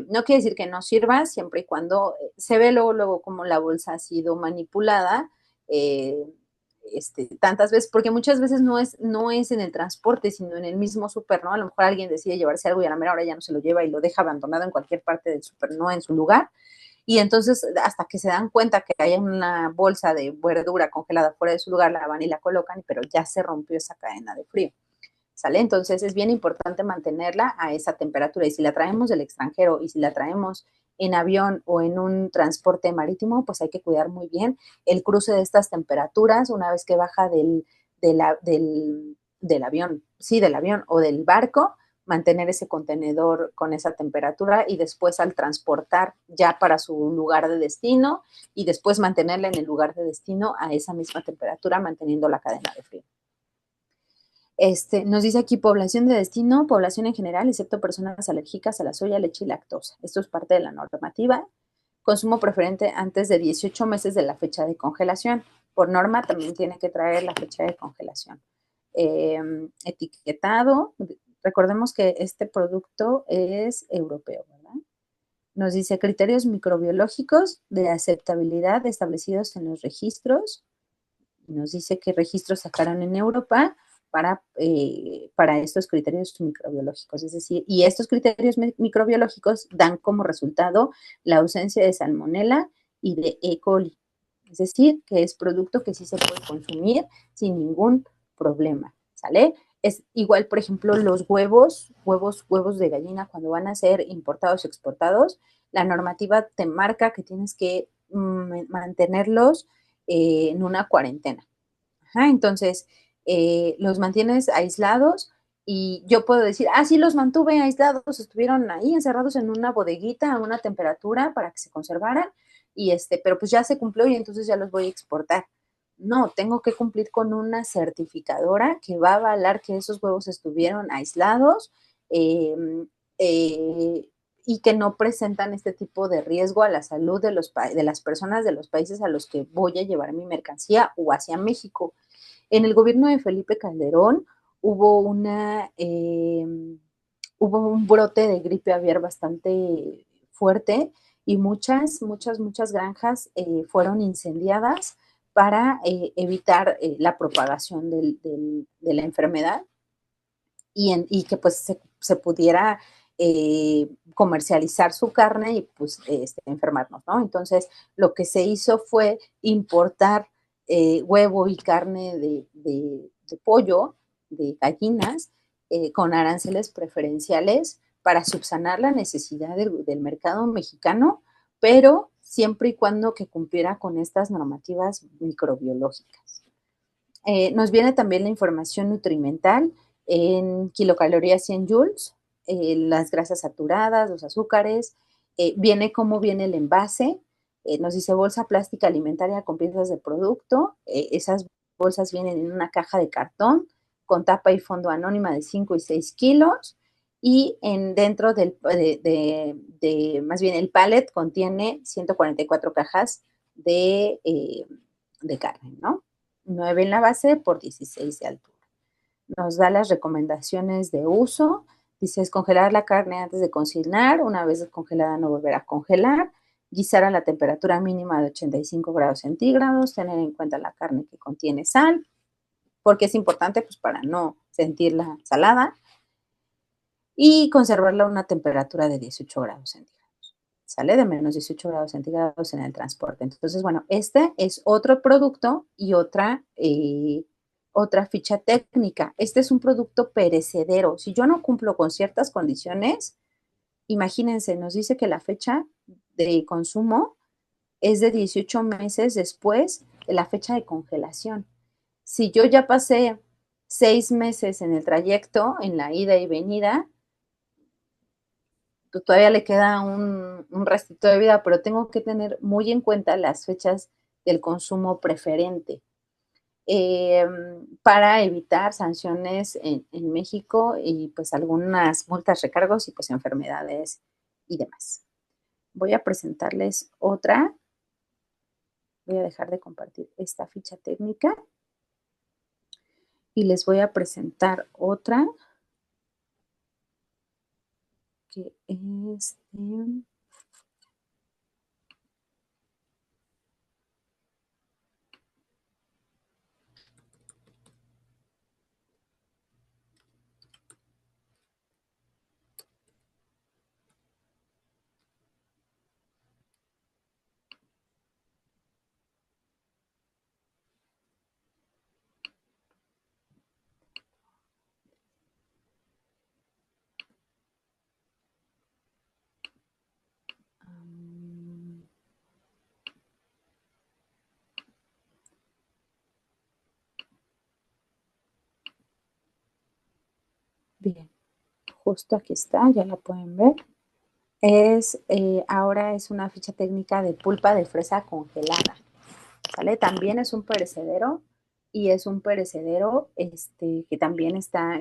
no quiere decir que no sirva, siempre y cuando se ve luego como la bolsa ha sido manipulada, eh, tantas veces, porque muchas veces no es en el transporte, sino en el mismo súper, ¿no? A lo mejor alguien decide llevarse algo y a la mera hora ya no se lo lleva y lo deja abandonado en cualquier parte del súper, no en su lugar. Y entonces, hasta que se dan cuenta que hay una bolsa de verdura congelada fuera de su lugar, la van y la colocan, pero ya se rompió esa cadena de frío. ¿Sale? Entonces es bien importante mantenerla a esa temperatura. Y si la traemos del extranjero y si la traemos en avión o en un transporte marítimo, pues hay que cuidar muy bien el cruce de estas temperaturas una vez que baja del avión, sí, del avión o del barco, mantener ese contenedor con esa temperatura y después al transportar ya para su lugar de destino y después mantenerla en el lugar de destino a esa misma temperatura, manteniendo la cadena de frío. Nos dice aquí población de destino, población en general, excepto personas alérgicas a la soya, leche y lactosa. Esto es parte de la normativa. Consumo preferente antes de 18 meses de la fecha de congelación. Por norma también tiene que traer la fecha de congelación. Etiquetado. Recordemos que este producto es europeo, ¿verdad? Nos dice criterios microbiológicos de aceptabilidad establecidos en los registros. Nos dice qué registros sacaron en Europa para estos criterios microbiológicos. Es decir, y estos criterios microbiológicos dan como resultado la ausencia de salmonela y de E. coli. Es decir, que es producto que sí se puede consumir sin ningún problema, ¿sale? Es igual, por ejemplo, los huevos de gallina, cuando van a ser importados o exportados, la normativa te marca que tienes que mantenerlos en una cuarentena. Ajá, entonces, los mantienes aislados y yo puedo decir, sí, los mantuve aislados, estuvieron ahí encerrados en una bodeguita a una temperatura para que se conservaran, pero pues ya se cumplió y entonces ya los voy a exportar. No, tengo que cumplir con una certificadora que va a avalar que esos huevos estuvieron aislados eh, eh, y que no presentan este tipo de riesgo a la salud de las personas de los países a los que voy a llevar mi mercancía o hacia México. En el gobierno de Felipe Calderón hubo hubo un brote de gripe aviar bastante fuerte y muchas granjas fueron incendiadas para evitar la propagación de la enfermedad y que pues se pudiera comercializar su carne y pues enfermarnos, ¿no? Entonces, lo que se hizo fue importar huevo y carne de pollo, de gallinas, con aranceles preferenciales para subsanar la necesidad del mercado mexicano, pero siempre y cuando que cumpliera con estas normativas microbiológicas. Nos viene también la información nutrimental en kilocalorías 100 joules, las grasas saturadas, los azúcares, viene cómo viene el envase, nos dice bolsa plástica alimentaria con piezas de producto, esas bolsas vienen en una caja de cartón con tapa y fondo anónima de 5 y 6 kilos y dentro más bien el pallet contiene 144 cajas de carne, ¿no? 9 en la base por 16 de altura. Nos da las recomendaciones de uso. Dice, es congelar la carne antes de cocinar, una vez congelada no volver a congelar, guisar a la temperatura mínima de 85 grados centígrados, tener en cuenta la carne que contiene sal, porque es importante pues, para no sentirla salada, y conservarla a una temperatura de 18 grados centígrados. Sale de menos 18 grados centígrados en el transporte. Entonces, bueno, este es otro producto y otra ficha técnica. Este es un producto perecedero. Si yo no cumplo con ciertas condiciones, imagínense, nos dice que la fecha de consumo es de 18 meses después de la fecha de congelación. Si yo ya pasé 6 meses en el trayecto, en la ida y venida, todavía le queda un restito de vida, pero tengo que tener muy en cuenta las fechas del consumo preferente eh, para evitar sanciones en México y pues algunas multas, recargos y pues enfermedades y demás. Voy a presentarles otra. Voy a dejar de compartir esta ficha técnica y les voy a presentar otra que es bien, justo aquí está, ya la pueden ver. Ahora es una ficha técnica de pulpa de fresa congelada, ¿sale? También es un perecedero y es un perecedero que también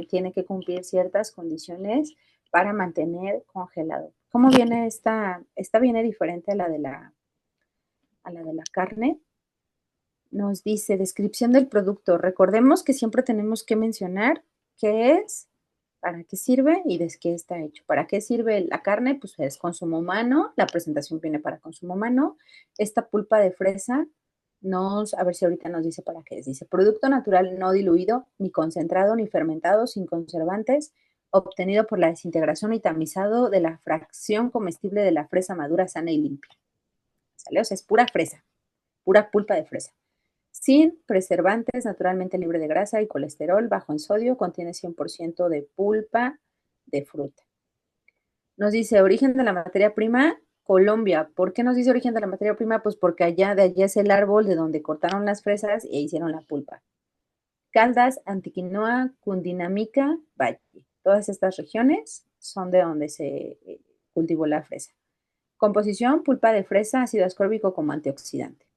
tiene que cumplir ciertas condiciones para mantener congelado. ¿Cómo viene esta? Esta viene diferente a la de la carne. Nos dice descripción del producto. Recordemos que siempre tenemos que mencionar qué es, para qué sirve y de qué está hecho. ¿Para qué sirve la carne? Pues es consumo humano, la presentación viene para consumo humano. Esta pulpa de fresa a ver si ahorita nos dice para qué es. Dice, producto natural no diluido, ni concentrado, ni fermentado, sin conservantes, obtenido por la desintegración y tamizado de la fracción comestible de la fresa madura, sana y limpia. ¿Sale? O sea, es pura fresa, pura pulpa de fresa sin preservantes, naturalmente libre de grasa y colesterol, bajo en sodio, contiene 100% de pulpa de fruta. Nos dice origen de la materia prima, Colombia. ¿Por qué nos dice origen de la materia prima? Pues porque de allá es el árbol de donde cortaron las fresas e hicieron la pulpa. Caldas, Antiquinoa, Cundinamarca, Valle. Todas estas regiones son de donde se cultivó la fresa. Composición, pulpa de fresa, ácido ascórbico como antioxidante.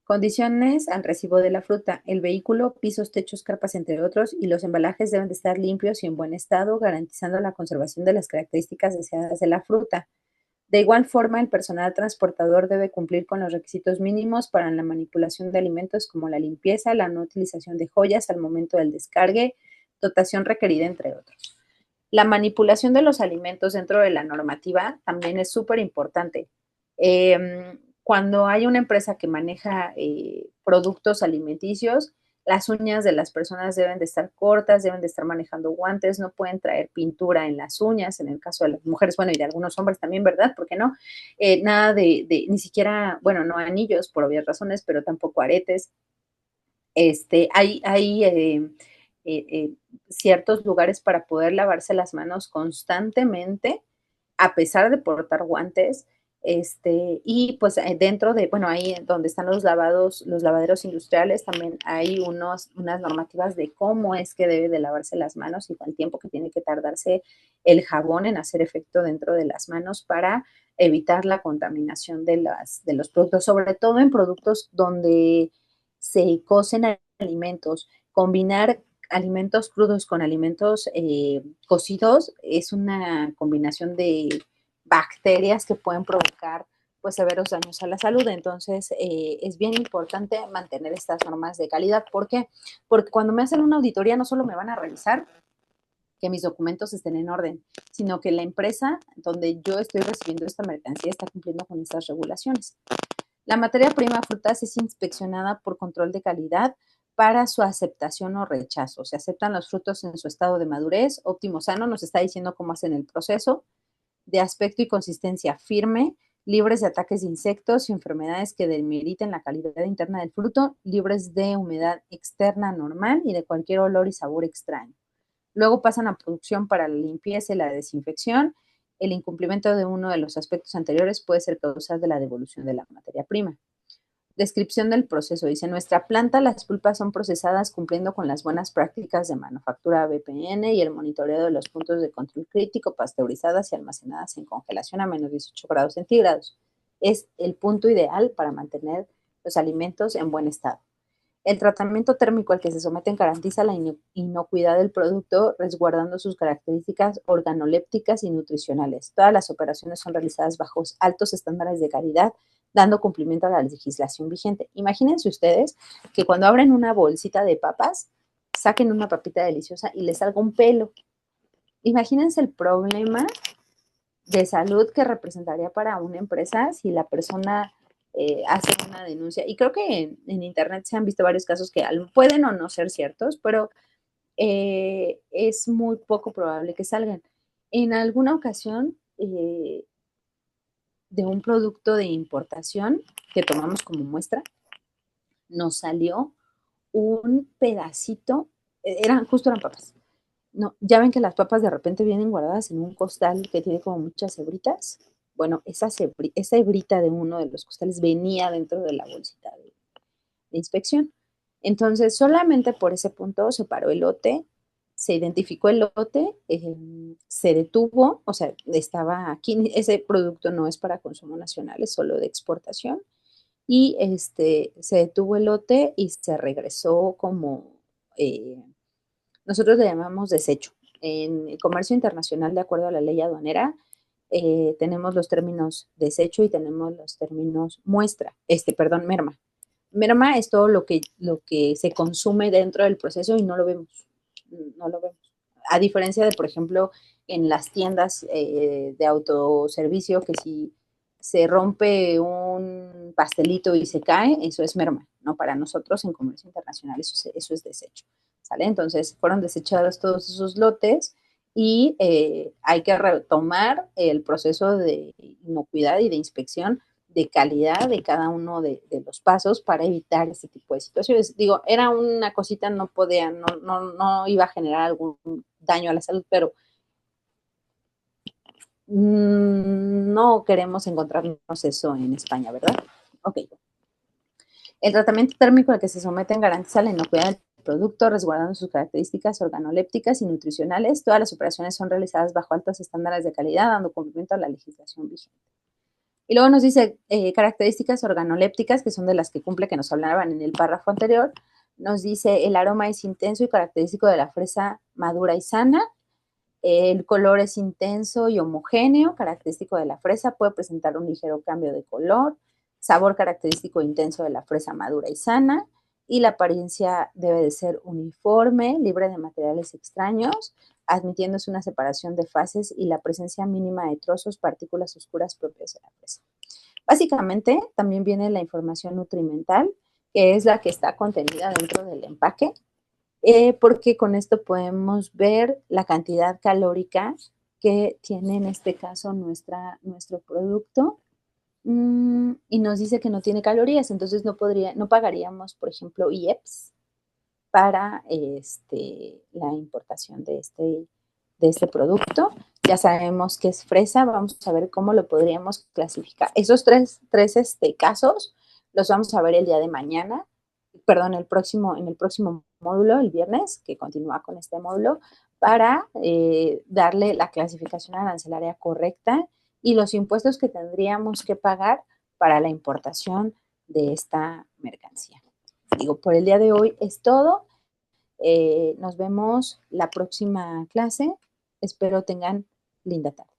Condiciones al recibo de la fruta. El vehículo, pisos, techos, carpas, entre otros, y los embalajes deben de estar limpios y en buen estado, garantizando la conservación de las características deseadas de la fruta. De igual forma, el personal transportador debe cumplir con los requisitos mínimos para la manipulación de alimentos como la limpieza, la no utilización de joyas al momento del descargue, dotación requerida, entre otros. La manipulación de los alimentos dentro de la normativa también es súper importante. Cuando hay una empresa que maneja productos alimenticios, las uñas de las personas deben de estar cortas, deben de estar manejando guantes, no pueden traer pintura en las uñas, en el caso de las mujeres, bueno, y de algunos hombres también, ¿verdad? ¿Por qué no? Nada ni siquiera, bueno, no anillos por obvias razones, pero tampoco aretes. Hay ciertos lugares para poder lavarse las manos constantemente, a pesar de portar guantes. Y pues dentro de, bueno, ahí donde están los lavaderos industriales, también hay unas normativas de cómo es que debe de lavarse las manos y con el tiempo que tiene que tardarse el jabón en hacer efecto dentro de las manos para evitar la contaminación de los productos, sobre todo en productos donde se cocen alimentos. Combinar alimentos crudos con alimentos cocidos es una combinación de bacterias que pueden provocar pues severos daños a la salud. Entonces, es bien importante mantener estas normas de calidad. ¿Por qué? Porque cuando me hacen una auditoría no solo me van a revisar que mis documentos estén en orden, sino que la empresa donde yo estoy recibiendo esta mercancía está cumpliendo con estas regulaciones. La materia prima frutas es inspeccionada por control de calidad para su aceptación o rechazo. Se aceptan los frutos en su estado de madurez, óptimo sano, nos está diciendo cómo hacen el proceso, de aspecto y consistencia firme, libres de ataques de insectos y enfermedades que demeriten la calidad interna del fruto, libres de humedad externa normal y de cualquier olor y sabor extraño. Luego pasan a producción para la limpieza y la desinfección. El incumplimiento de uno de los aspectos anteriores puede ser causal de la devolución de la materia prima. Descripción del proceso. Dice, nuestra planta, las pulpas son procesadas cumpliendo con las buenas prácticas de manufactura BPN y el monitoreo de los puntos de control crítico, pasteurizadas y almacenadas en congelación a menos 18 grados centígrados. Es el punto ideal para mantener los alimentos en buen estado. El tratamiento térmico al que se someten garantiza la inocuidad del producto, resguardando sus características organolépticas y nutricionales. Todas las operaciones son realizadas bajo altos estándares de calidad, dando cumplimiento a la legislación vigente. Imagínense ustedes que cuando abren una bolsita de papas, saquen una papita deliciosa y les salga un pelo. Imagínense el problema de salud que representaría para una empresa si la persona hace una denuncia. Y creo que en Internet se han visto varios casos que pueden o no ser ciertos, pero es muy poco probable que salgan. En alguna ocasión, de un producto de importación que tomamos como muestra, nos salió un pedacito, justo eran papas. No, ya ven que las papas de repente vienen guardadas en un costal que tiene como muchas hebritas. Bueno, esa hebrita de uno de los costales venía dentro de la bolsita de inspección. Entonces, solamente por ese punto se paró el lote, se identificó el lote, se detuvo, o sea, estaba aquí, ese producto no es para consumo nacional, es solo de exportación, y se detuvo el lote y se regresó como, nosotros le llamamos desecho. En el comercio internacional, de acuerdo a la ley aduanera, tenemos los términos desecho y tenemos los términos muestra, merma. Merma es todo lo que se consume dentro del proceso y no lo vemos. No lo vemos. A diferencia de, por ejemplo, en las tiendas de autoservicio, que si se rompe un pastelito y se cae, eso es merma, ¿no? Para nosotros en comercio internacional eso es desecho, ¿sale? Entonces fueron desechados todos esos lotes y hay que retomar el proceso de inocuidad y de inspección de calidad de cada uno de los pasos para evitar este tipo de situaciones. Digo, era una cosita, no iba a generar algún daño a la salud, pero no queremos encontrarnos eso en España, ¿verdad? Ok. El tratamiento térmico al que se someten garantiza la inocuidad del producto, resguardando sus características organolépticas y nutricionales. Todas las operaciones son realizadas bajo altos estándares de calidad, dando cumplimiento a la legislación vigente. Y luego nos dice características organolépticas, que son de las que cumple, que nos hablaban en el párrafo anterior. Nos dice el aroma es intenso y característico de la fresa madura y sana. El color es intenso y homogéneo, característico de la fresa. Puede presentar un ligero cambio de color. Sabor característico e intenso de la fresa madura y sana. Y la apariencia debe de ser uniforme, libre de materiales extraños, admitiéndose una separación de fases y la presencia mínima de trozos, partículas oscuras propias de la fresa. Básicamente, también viene la información nutrimental, que es la que está contenida dentro del empaque, porque con esto podemos ver la cantidad calórica que tiene en este caso nuestro producto, y nos dice que no tiene calorías, entonces no pagaríamos, por ejemplo, IEPS para la importación de de este producto. Ya sabemos que es fresa, vamos a ver cómo lo podríamos clasificar. Esos tres casos los vamos a ver el día de mañana, perdón, en el próximo módulo, el viernes, que continúa con este módulo, para darle la clasificación arancelaria correcta y los impuestos que tendríamos que pagar para la importación de esta mercancía. Digo, por el día de hoy es todo. Nos vemos la próxima clase. Espero tengan linda tarde.